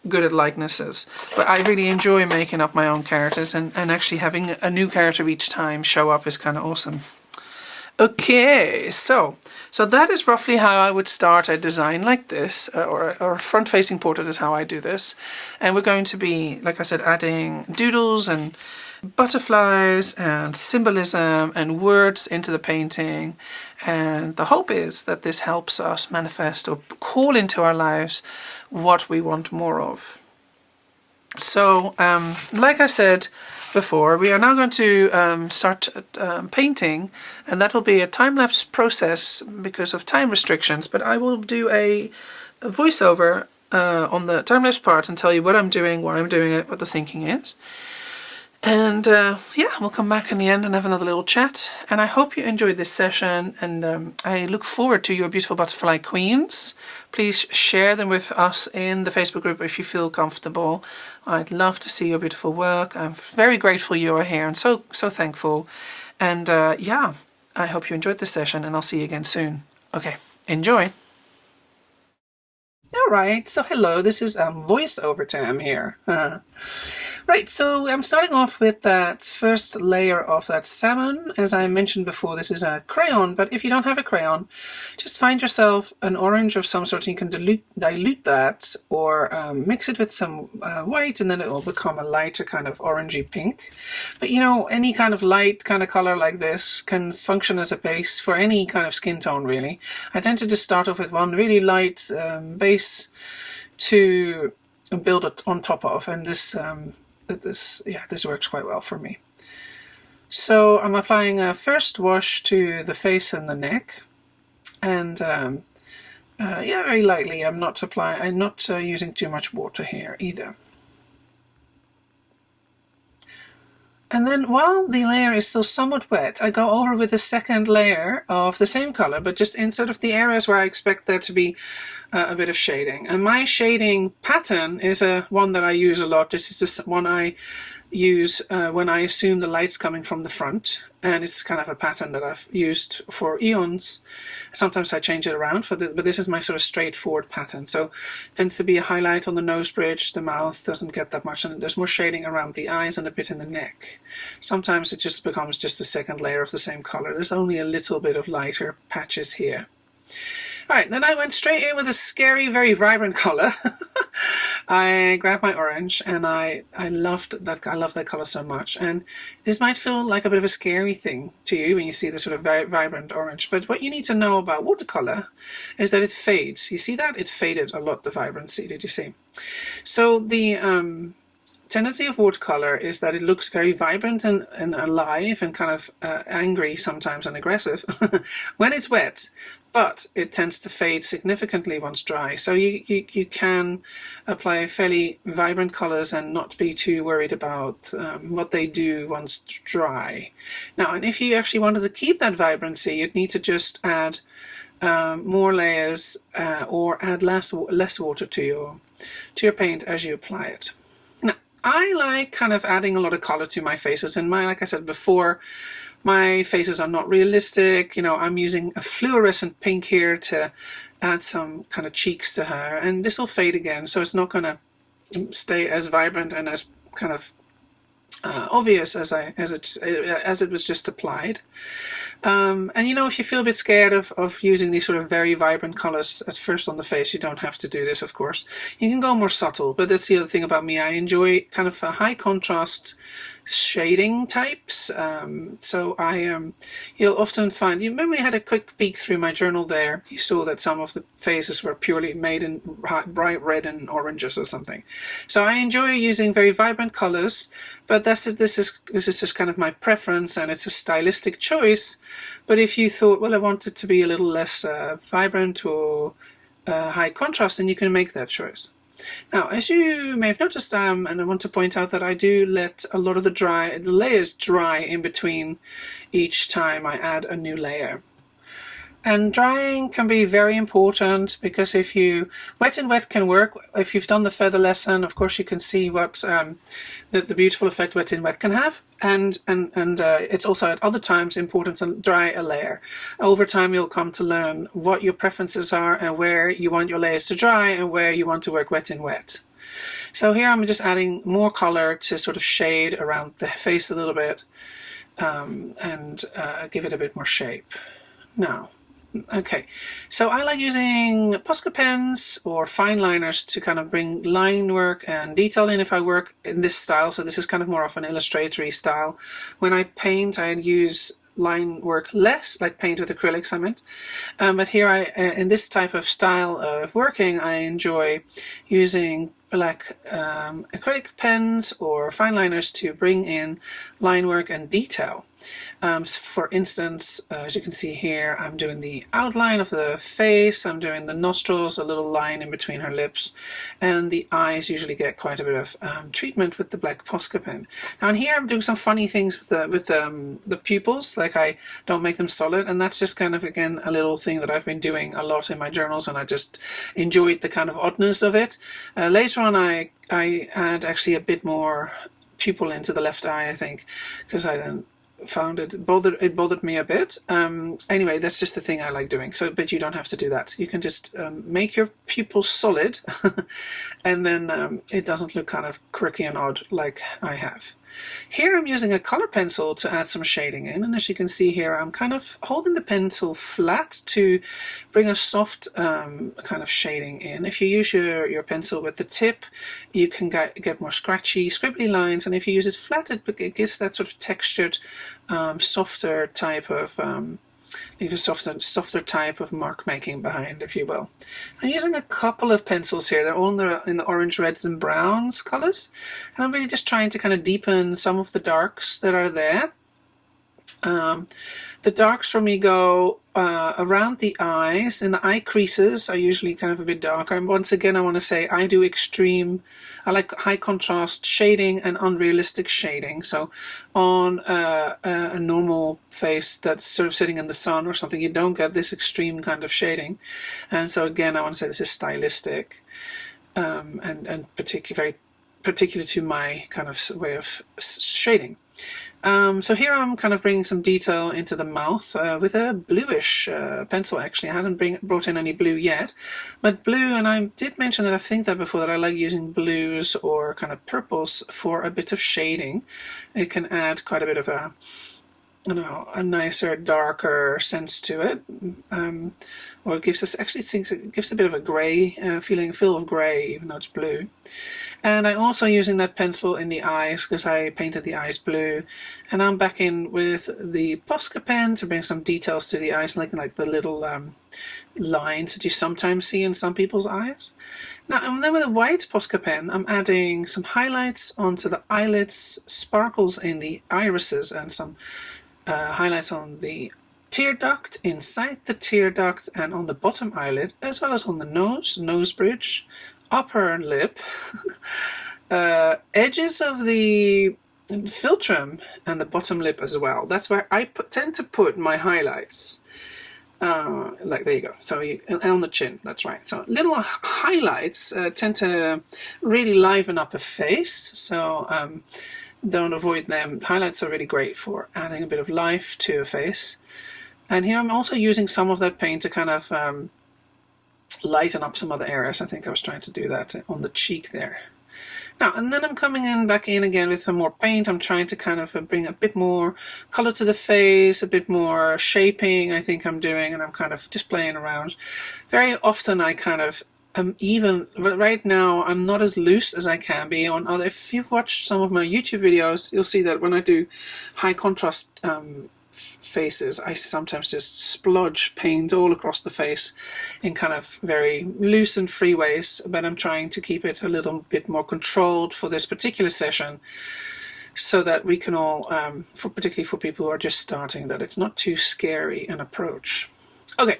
good at likenesses. But I really enjoy making up my own characters, and actually having a new character each time show up is kind of awesome. Okay, so that is roughly how I would start a design like this, or a front-facing portrait is how I do this. And we're going to be, like I said, adding doodles and butterflies and symbolism and words into the painting. And the hope is that this helps us manifest or call into our lives what we want more of. So, like I said before, we are now going to start painting, and that will be a time-lapse process because of time restrictions, but I will do a voiceover on the time-lapse part and tell you what I'm doing, why I'm doing it, what the thinking is. And yeah, we'll come back in the end and have another little chat. And I hope you enjoyed this session, and I look forward to your beautiful butterfly queens. Please share them with us in the Facebook group if you feel comfortable. I'd love to see your beautiful work. I'm very grateful you are here and so thankful. And yeah, I hope you enjoyed this session, and I'll see you again soon. Okay, enjoy. All right, so hello, this is voiceover Tam here. Right, so I'm starting off with that first layer of that salmon. As I mentioned before, this is a crayon, but if you don't have a crayon, just find yourself an orange of some sort, and you can dilute that, or mix it with some white, and then it will become a lighter kind of orangey pink. But you know, any kind of light kind of color like this can function as a base for any kind of skin tone, really. I tend to just start off with one really light base to build it on top of, and this works quite well for me. So I'm applying a first wash to the face and the neck, and yeah, very lightly. I'm not using too much water here either. And then while the layer is still somewhat wet, I go over with a second layer of the same color, but just instead of the areas where I expect there to be a bit of shading. And my shading pattern is one that I use a lot. This is just one I use when I assume the light's coming from the front, and it's kind of a pattern that I've used for eons. Sometimes I change it around, but this is my sort of straightforward pattern. So it tends to be a highlight on the nose bridge, the mouth doesn't get that much, and there's more shading around the eyes and a bit in the neck. Sometimes it just becomes just a second layer of the same color. There's only a little bit of lighter patches here. Alright, then I went straight in with a scary, very vibrant color. I grabbed my orange, and I love that color so much. And this might feel like a bit of a scary thing to you when you see the sort of very vibrant orange. But what you need to know about watercolor is that it fades. You see that? It faded a lot, the vibrancy, did you see? So the tendency of watercolor is that it looks very vibrant and alive and kind of angry sometimes and aggressive when it's wet, but it tends to fade significantly once dry. So you can apply fairly vibrant colors and not be too worried about what they do once your Now, and if you actually wanted to keep that vibrancy, you'd need to just add more layers or add less water to your paint as you apply it. I like kind of adding a lot of color to my faces, and like I said before, my faces are not realistic. You know, I'm using a fluorescent pink here to add some kind of cheeks to her, and this will fade again, so it's not going to stay as vibrant and as kind of obvious as it was just applied. And you know, if you feel a bit scared of using these sort of very vibrant colors at first on the face, you don't have to do this, of course. You can go more subtle, but that's the other thing about me. I enjoy kind of a high contrast shading types. So you'll often find, you remember we had a quick peek through my journal there, you saw that some of the faces were purely made in bright red and oranges or something. So I enjoy using very vibrant colors, but this is just kind of my preference, and it's a stylistic choice. But if you thought, well, I want it to be a little less vibrant or high contrast, then you can make that choice. Now, as you may have noticed, and I want to point out that I do let a lot of the layers dry in between each time I add a new layer. And drying can be very important, because if you wet and wet can work. If you've done the feather lesson, of course you can see what the beautiful effect wet and wet can have, and it's also at other times important to dry a layer. Over time you'll come to learn what your preferences are and where you want your layers to dry and where you want to work wet and wet. So here I'm just adding more color to sort of shade around the face a little bit, and give it a bit more shape. Now, okay, so I like using Posca pens or fine liners to kind of bring line work and detail in if I work in this style. So this is kind of more of an illustratory style. When I paint, I use line work less, like paint with acrylics I meant. But here in this type of style of working, I enjoy using black acrylic pens or fine liners to bring in line work and detail. For instance, as you can see here, I'm doing the outline of the face, I'm doing the nostrils, a little line in between her lips, and the eyes usually get quite a bit of treatment with the black Posca pen. Now in here I'm doing some funny things with the pupils, like I don't make them solid, and that's just kind of, again, a little thing that I've been doing a lot in my journals, and I just enjoyed the kind of oddness of it. Later on I add actually a bit more pupil into the left eye, I think, because I then found it bothered me a bit. Anyway, that's just the thing I like doing. So, but you don't have to do that. You can just make your pupils solid, and then it doesn't look kind of quirky and odd like I have. Here I'm using a color pencil to add some shading in, and as you can see here, I'm kind of holding the pencil flat to bring a soft kind of shading in. If you use your pencil with the tip, you can get more scratchy, scribbly lines, and if you use it flat, it gives that sort of textured, softer type of leave a softer type of mark making behind, if you will. I'm using a couple of pencils here. They're all in the orange, reds and browns colors, and I'm really just trying to kind of deepen some of the darks that are there. The darks for me go around the eyes, and the eye creases are usually kind of a bit darker. And once again, I want to say I do I like high contrast shading and unrealistic shading. So on a normal face that's sort of sitting in the sun or something, you don't get this extreme kind of shading. And so again, I want to say this is stylistic and very particular to my kind of way of shading. So here I'm kind of bringing some detail into the mouth with a bluish pencil. Actually, I haven't brought in any blue yet, but blue, and I did mention that I think that before, that I like using blues or kind of purples for a bit of shading. It can add quite a bit of a, I don't know, a nicer, darker sense to it, or it gives us, actually thinks it gives a bit of a grey feel of grey, even though it's blue. And I'm also using that pencil in the eyes because I painted the eyes blue, and I'm back in with the Posca pen to bring some details to the eyes, like the little lines that you sometimes see in some people's eyes. Now, and then with a white Posca pen, I'm adding some highlights onto the eyelids, sparkles in the irises, and some highlights on the tear duct, inside the tear duct, and on the bottom eyelid, as well as on the nose bridge, upper lip, edges of the philtrum, and the bottom lip as well. That's where I tend to put my highlights. Like, there you go. So and on the chin, that's right. So little highlights tend to really liven up a face. So don't avoid them. Highlights are really great for adding a bit of life to a face. And here I'm also using some of that paint to kind of lighten up some other areas. I think I was trying to do that on the cheek there. Now, and then I'm coming back in again with some more paint. I'm trying to kind of bring a bit more color to the face, a bit more shaping, I think I'm doing, and I'm kind of just playing around. Very often I kind of but right now I'm not as loose as I can be on other. If you've watched some of my YouTube videos, you'll see that when I do high contrast faces, I sometimes just splodge paint all across the face in kind of very loose and free ways, but I'm trying to keep it a little bit more controlled for this particular session, so that we can all, particularly for people who are just starting, that it's not too scary an approach. Okay,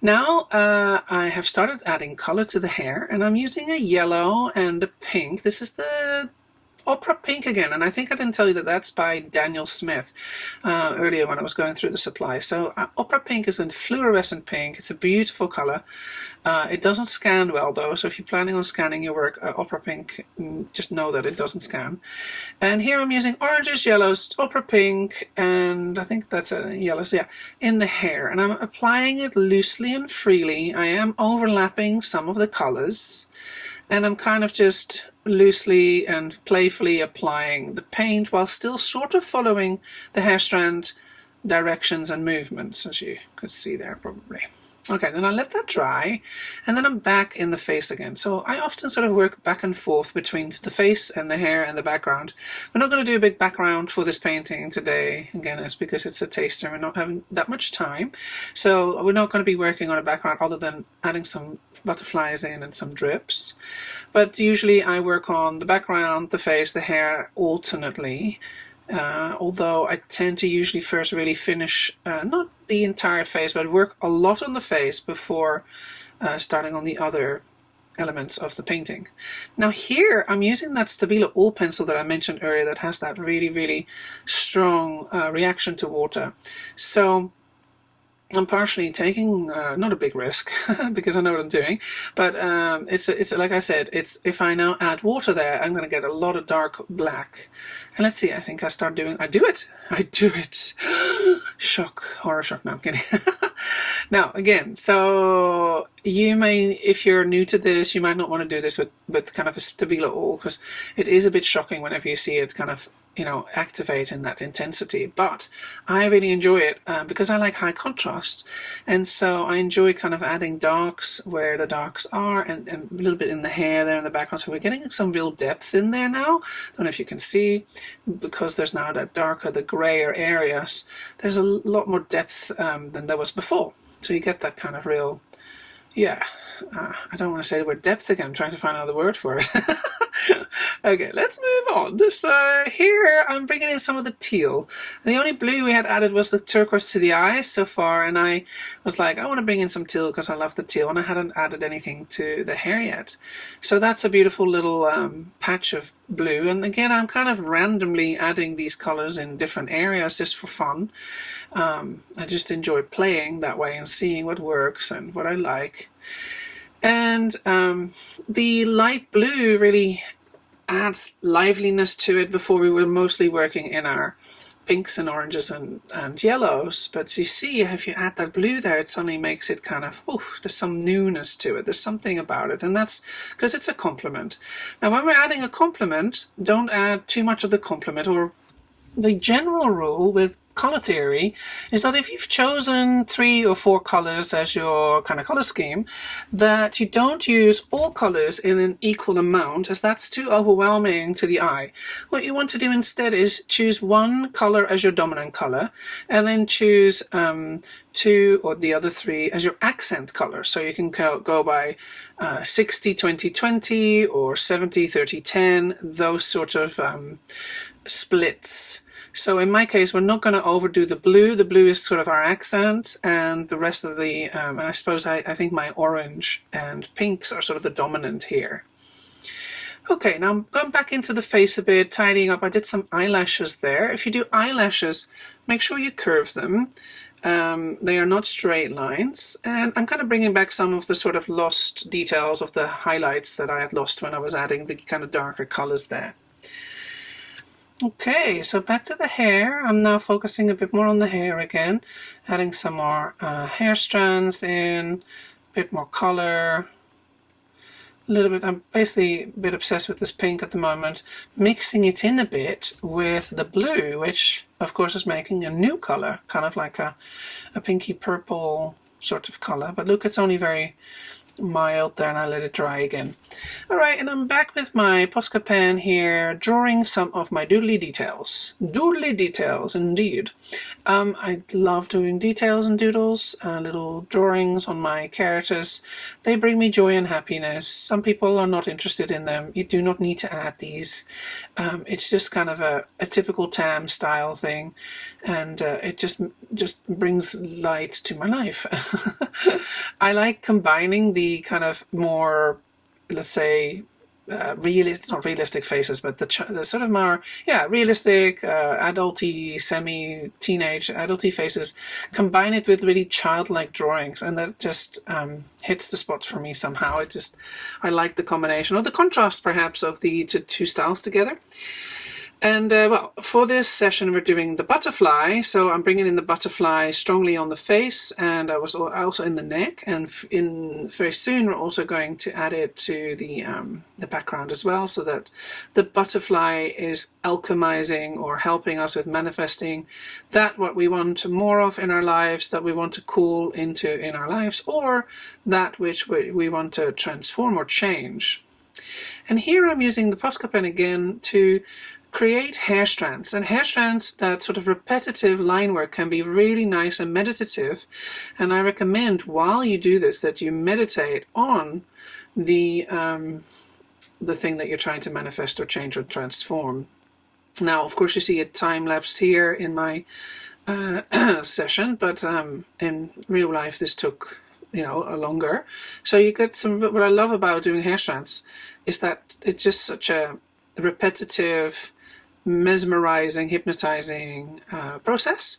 now I have started adding color to the hair, and I'm using a yellow and a pink. This is the Opera Pink again, and I think I didn't tell you that that's by Daniel Smith earlier when I was going through the supply. So Opera Pink is a fluorescent pink. It's a beautiful color. It doesn't scan well though, so if you're planning on scanning your work, Opera Pink, just know that it doesn't scan. And here I'm using oranges, yellows, Opera Pink, and I think that's yellows, yeah, in the hair. And I'm applying it loosely and freely. I am overlapping some of the colors, and I'm kind of just loosely and playfully applying the paint while still sort of following the hair strand directions and movements, as you could see there probably. Okay, then I let that dry, and then I'm back in the face again. So I often sort of work back and forth between the face and the hair and the background. We're not going to do a big background for this painting today. Again, it's because it's a taster. We're not having that much time. So we're not going to be working on a background other than adding some butterflies in and some drips. But usually I work on the background, the face, the hair alternately. Although I tend to usually first really finish, not the entire face, but work a lot on the face before starting on the other elements of the painting. Now here I'm using that Stabilo oil pencil that I mentioned earlier that has that really, really strong reaction to water. So I'm partially taking not a big risk because I know what I'm doing, but it's like I said, it's if I now add water there, I'm going to get a lot of dark black. And let's see, I think I do it. Shock, horror shock. No, I'm kidding. Now again, so you may, if you're new to this, you might not want to do this with kind of a Stabilo oil, because it is a bit shocking whenever you see it kind of, you know, activate in that intensity. But I really enjoy it because I like high contrast, and so I enjoy kind of adding darks where the darks are, and a little bit in the hair there in the background. So we're getting some real depth in there now. Don't know if you can see, because there's now that darker, the grayer areas, there's a lot more depth than there was before. So you get that kind of real, yeah, I don't want to say the word depth again. I'm trying to find another word for it. Okay, let's move on. So here I'm bringing in some of the teal. The only blue we had added was the turquoise to the eyes so far, and I was like, I want to bring in some teal because I love the teal, and I hadn't added anything to the hair yet. So that's a beautiful little patch of blue, and again I'm kind of randomly adding these colors in different areas just for fun. I just enjoy playing that way and seeing what works and what I like. And the light blue really adds liveliness to it. Before we were mostly working in our pinks and oranges and yellows, but you see if you add that blue there, it suddenly makes it kind of, oof, there's some newness to it, there's something about it, and that's because it's a complement. Now when we're adding a complement, don't add too much of the complement. Or the general rule with color theory is that if you've chosen 3 or 4 colors as your kind of color scheme, that you don't use all colors in an equal amount, as that's too overwhelming to the eye. What you want to do instead is choose one color as your dominant color, and then choose 2 or the other 3 as your accent color. So you can go by 60-20-20 or 70-30-10, those sort of splits. So in my case, we're not going to overdo the blue. The blue is sort of our accent, and the rest of the, and I suppose I think my orange and pinks are sort of the dominant here. Okay, now I'm going back into the face a bit, tidying up. I did some eyelashes there. If you do eyelashes, make sure you curve them. They are not straight lines, and I'm kind of bringing back some of the sort of lost details of the highlights that I had lost when I was adding the kind of darker colors there. Okay, so back to the hair. I'm now focusing a bit more on the hair again, adding some more hair strands in, a bit more color, a little bit. I'm basically a bit obsessed with this pink at the moment, mixing it in a bit with the blue, which of course is making a new color, kind of like a pinky purple sort of color. But look, it's only very mild there, and I let it dry again. Alright, and I'm back with my Posca pen here, drawing some of my doodly details. Doodly details, indeed. I love doing details and doodles, little drawings on my characters. They bring me joy and happiness. Some people are not interested in them. You do not need to add these. It's just kind of a typical Tam style thing, and it just brings light to my life. I like combining the kind of more, let's say, not realistic faces, but the sort of more, realistic, adulty, semi-teenage, adulty faces, combine it with really childlike drawings, and that just hits the spot for me somehow. I like the combination, or the contrast perhaps, of the two styles together. And well, for this session we're doing the butterfly, so I'm bringing in the butterfly strongly on the face, and I was also in the neck, and very soon we're also going to add it to the background as well, so that the butterfly is alchemizing or helping us with manifesting that what we want more of in our lives, that we want to call into in our lives, or that which we want to transform or change. And here I'm using the Posca pen again to create hair strands, and hair strands, that sort of repetitive line work can be really nice and meditative, and I recommend while you do this that you meditate on the thing that you're trying to manifest or change or transform. Now of course you see it time-lapsed here in my session, but in real life this took longer. So you get some, what I love about doing hair strands is that it's just such a repetitive, mesmerizing, hypnotizing process,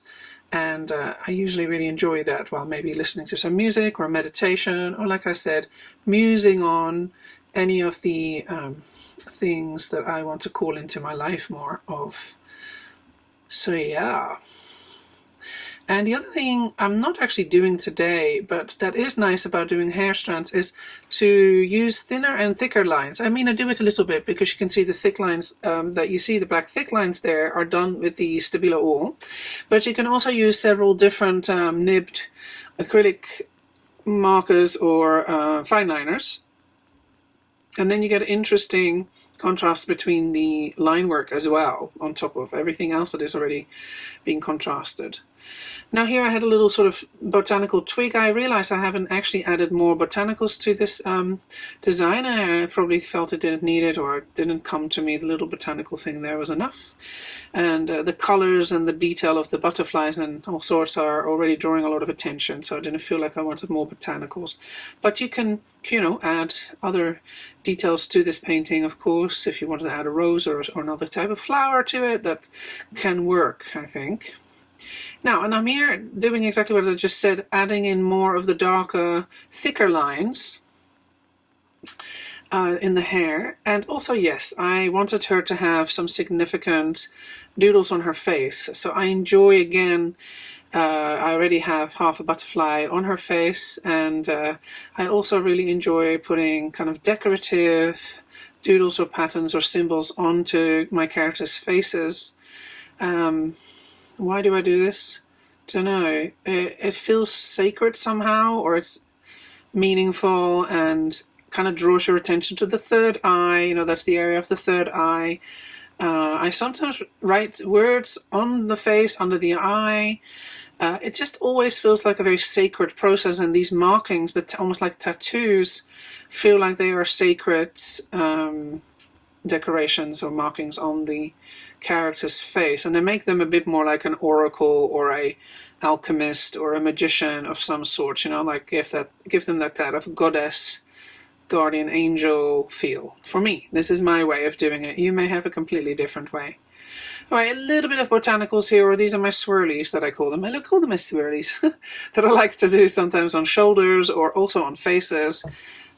and I usually really enjoy that while maybe listening to some music or meditation, or like I said, musing on any of the things that I want to call into my life more of. So yeah. And the other thing I'm not actually doing today, but that is nice about doing hair strands, is to use thinner and thicker lines. I mean, I do it a little bit because you can see the thick lines that you see, the black thick lines there, are done with the Stabilo oil. But you can also use several different nibbed acrylic markers or fine liners. And then you get an interesting contrast between the line work as well, on top of everything else that is already being contrasted. Now here I had a little sort of botanical twig. I realized I haven't actually added more botanicals to this design. I probably felt it didn't need it, or it didn't come to me. The little botanical thing there was enough. And the colors and the detail of the butterflies and all sorts are already drawing a lot of attention, so I didn't feel like I wanted more botanicals. But you can, you know, add other details to this painting, of course. If you wanted to add a rose or another type of flower to it, that can work, I think. Now, and I'm here doing exactly what I just said, adding in more of the darker, thicker lines in the hair. And also, yes, I wanted her to have some significant doodles on her face. So I enjoy, again, I already have half a butterfly on her face, and I also really enjoy putting kind of decorative doodles or patterns or symbols onto my characters' faces. Why do I do this? Don't know. It feels sacred somehow, or it's meaningful and kind of draws your attention to the third eye. You know, that's the area of the third eye. I sometimes write words on the face, under the eye. It just always feels like a very sacred process, and these markings, that almost like tattoos, feel like they are sacred decorations or markings on the character's face, and they make them a bit more like an oracle or a alchemist or a magician of some sort, you know, like give them that kind of goddess, guardian angel feel. For me, this is my way of doing it. You may have a completely different way. All right, a little bit of botanicals here, or these are my swirlies that I call them. I call them my swirlies that I like to do sometimes on shoulders or also on faces,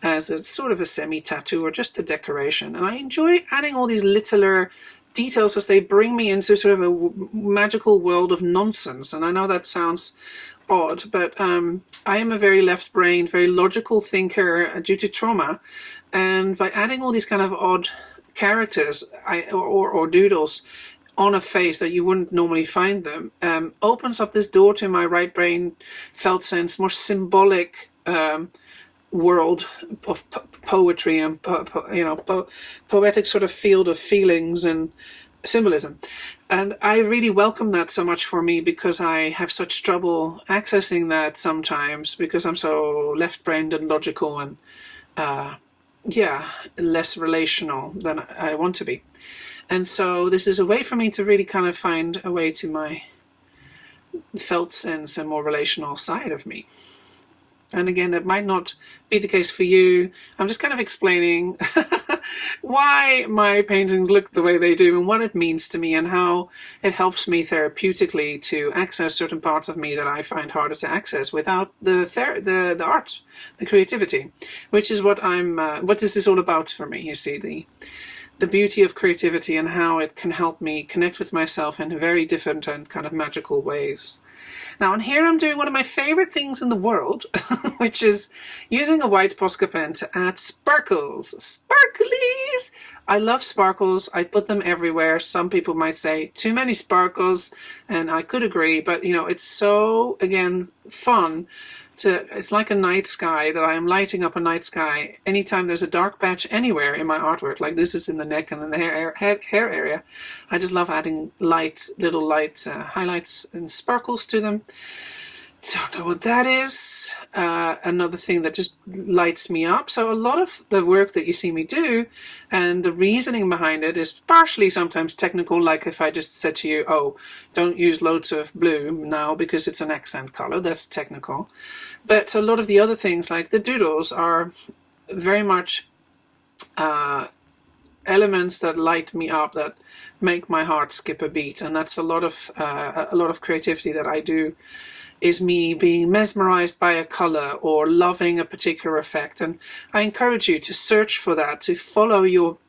as it's sort of a semi-tattoo or just a decoration. And I enjoy adding all these littler details as they bring me into sort of a magical world of nonsense. And I know that sounds odd, but I am a very left-brained, very logical thinker due to trauma. And by adding all these kind of odd characters or doodles on a face that you wouldn't normally find them, opens up this door to my right brain felt sense, more symbolic world of poetry and poetic sort of field of feelings and symbolism. And I really welcome that so much for me, because I have such trouble accessing that sometimes because I'm so left-brained and logical and less relational than I want to be. And so this is a way for me to really kind of find a way to my felt sense and more relational side of me. And again, that might not be the case for you. I'm just kind of explaining why my paintings look the way they do and what it means to me and how it helps me therapeutically to access certain parts of me that I find harder to access without the art, the creativity, which is what this is all about for me. You see, the beauty of creativity and how it can help me connect with myself in very different and kind of magical ways. Now, and here I'm doing one of my favorite things in the world, which is using a white Posca pen to add sparkles. Sparklies! I love sparkles. I put them everywhere. Some people might say too many sparkles, and I could agree, but you know, it's so, again, fun. It's like a night sky, that I am lighting up a night sky anytime there's a dark patch anywhere in my artwork, like this is in the neck and in the hair area. I just love adding little light highlights and sparkles to them. Don't know what that is. Another thing that just lights me up. So a lot of the work that you see me do and the reasoning behind it is partially sometimes technical, like if I just said to you, oh, don't use loads of blue now because it's an accent color. That's technical. But a lot of the other things, like the doodles, are very much elements that light me up, that make my heart skip a beat. And that's a lot of creativity that I do, is me being mesmerized by a color or loving a particular effect. And I encourage you to search for that, to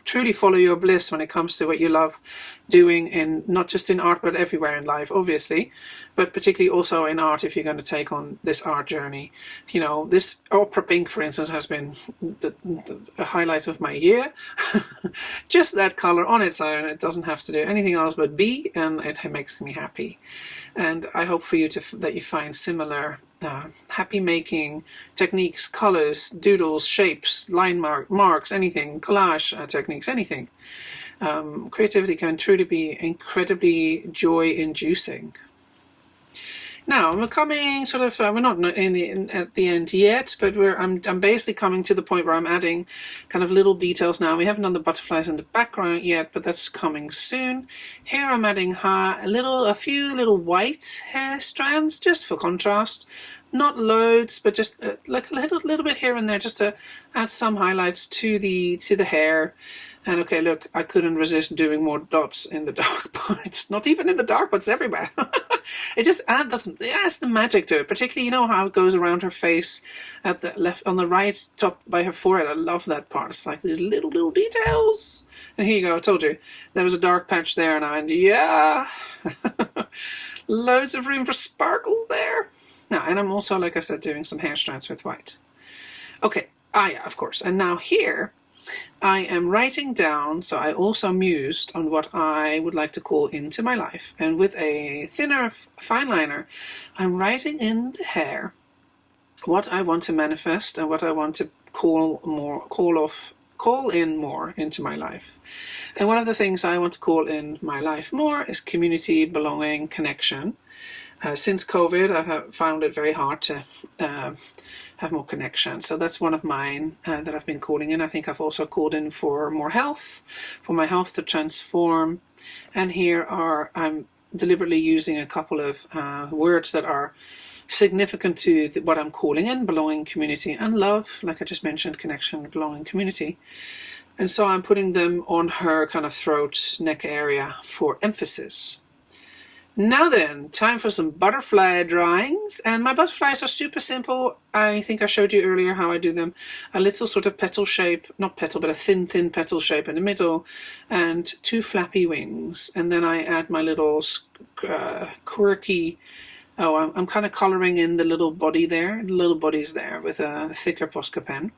truly follow your bliss when it comes to what you love doing, in not just in art but everywhere in life, obviously, but particularly also in art if you're going to take on this art journey. You know, this opera pink, for instance, has been the highlight of my year. Just that color on its own, it doesn't have to do anything else but be, and it makes me happy. And I hope for you that you find similar happy making techniques, colors, doodles, shapes, line marks, anything, collage techniques, anything. Creativity can truly be incredibly joy-inducing. Now we're coming sort of, we're not at the end yet, but I'm basically coming to the point where I'm adding kind of little details now. We haven't done the butterflies in the background yet, but that's coming soon. Here I'm adding a few little white hair strands just for contrast. Not loads, but just like a little bit here and there, just to add some highlights to the hair. And okay, look, I couldn't resist doing more dots in the dark parts. Not even in the dark parts, everywhere. It just adds the magic to it. Particularly, you know how it goes around her face at the left, on the right top by her forehead. I love that part. It's like these little details. And here you go. I told you there was a dark patch there, and I went, yeah, loads of room for sparkles there. Now, and I'm also, like I said, doing some hair strands with white. Okay, yeah, of course. And now here, I am writing down, so I also mused on what I would like to call into my life. And with a thinner fine liner, I'm writing in the hair what I want to manifest and what I want to call in more into my life. And one of the things I want to call in my life more is community, belonging, connection. Since COVID, I've found it very hard to have more connection. So that's one of mine that I've been calling in. I think I've also called in for more health, for my health to transform. And here I'm deliberately using a couple of words that are significant to what I'm calling in: belonging, community, and love. Like I just mentioned, connection, belonging, community. And so I'm putting them on her kind of throat, neck area for emphasis. Now then, time for some butterfly drawings, and my butterflies are super simple. I think I showed you earlier how I do them. A little sort of petal shape, not petal, but a thin petal shape in the middle, and 2 flappy wings. And then I add my little quirky, I'm kind of coloring in the little body there, the little bodies there with a thicker Posca pen.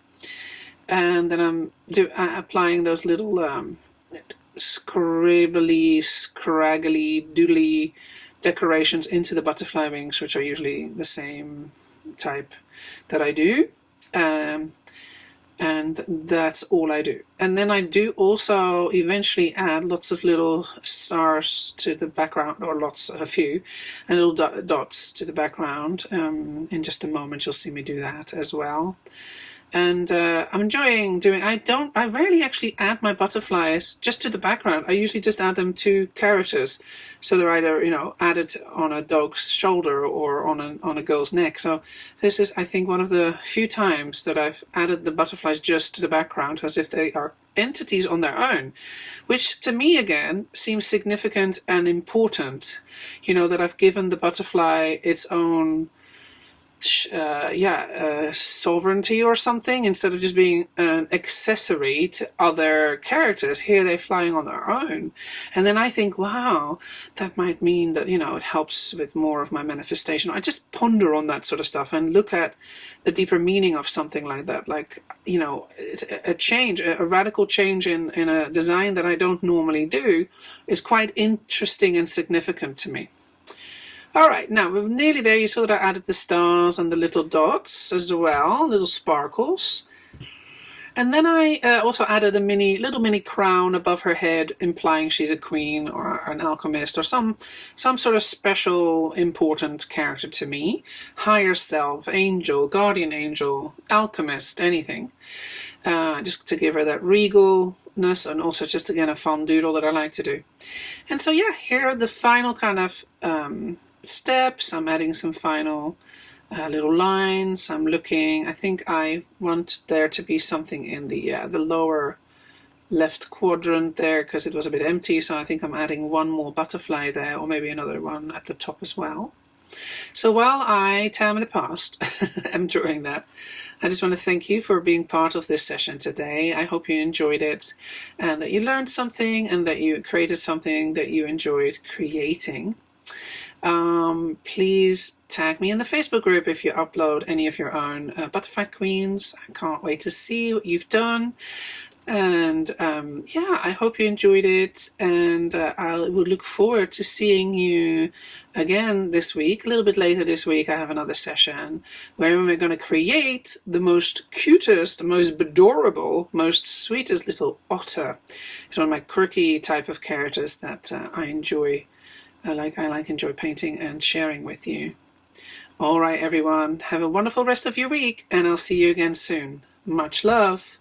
And then I'm applying those little scribbly, scraggly, doodly decorations into the butterfly wings, which are usually the same type that I do. And that's all I do. And then I do also eventually add lots of little stars to the background, or a few, and little dots to the background. In just a moment you'll see me do that as well. And I'm enjoying doing, I rarely actually add my butterflies just to the background. I usually just add them to characters. So they're either, added on a dog's shoulder or on a girl's neck. So this is, I think, one of the few times that I've added the butterflies just to the background, as if they are entities on their own, which to me, again, seems significant and important. That I've given the butterfly its own sovereignty or something, instead of just being an accessory to other characters. Here they're flying on their own, and then I think, wow, that might mean that it helps with more of my manifestation. I just ponder on that sort of stuff and look at the deeper meaning of something like that, like a change, a radical change in a design that I don't normally do is quite interesting and significant to me. All right, now we're nearly there. You saw that I added the stars and the little dots as well, little sparkles. And then I also added a little mini crown above her head, implying she's a queen or an alchemist or some sort of special, important character to me. Higher self, angel, guardian angel, alchemist, anything. Just to give her that regalness, and also just, again, a fun doodle that I like to do. And so, yeah, here are the final kind of steps. I'm adding some final little lines. I think I want there to be something in the lower left quadrant there, because it was a bit empty, so I think I'm adding one more butterfly there, or maybe another one at the top as well. So while I, Tam in the past, am drawing that, I just want to thank you for being part of this session today. I hope you enjoyed it, and that you learned something, and that you created something that you enjoyed creating. Please tag me in the Facebook group if you upload any of your own butterfly queens. I can't wait to see what you've done. And I hope you enjoyed it, and I will look forward to seeing you again this week. A little bit later this week I have another session where we're going to create the most cutest, most adorable, most sweetest little otter. It's one of my quirky type of characters that I enjoy painting and sharing with you. All right, everyone, have a wonderful rest of your week, and I'll see you again soon. Much love.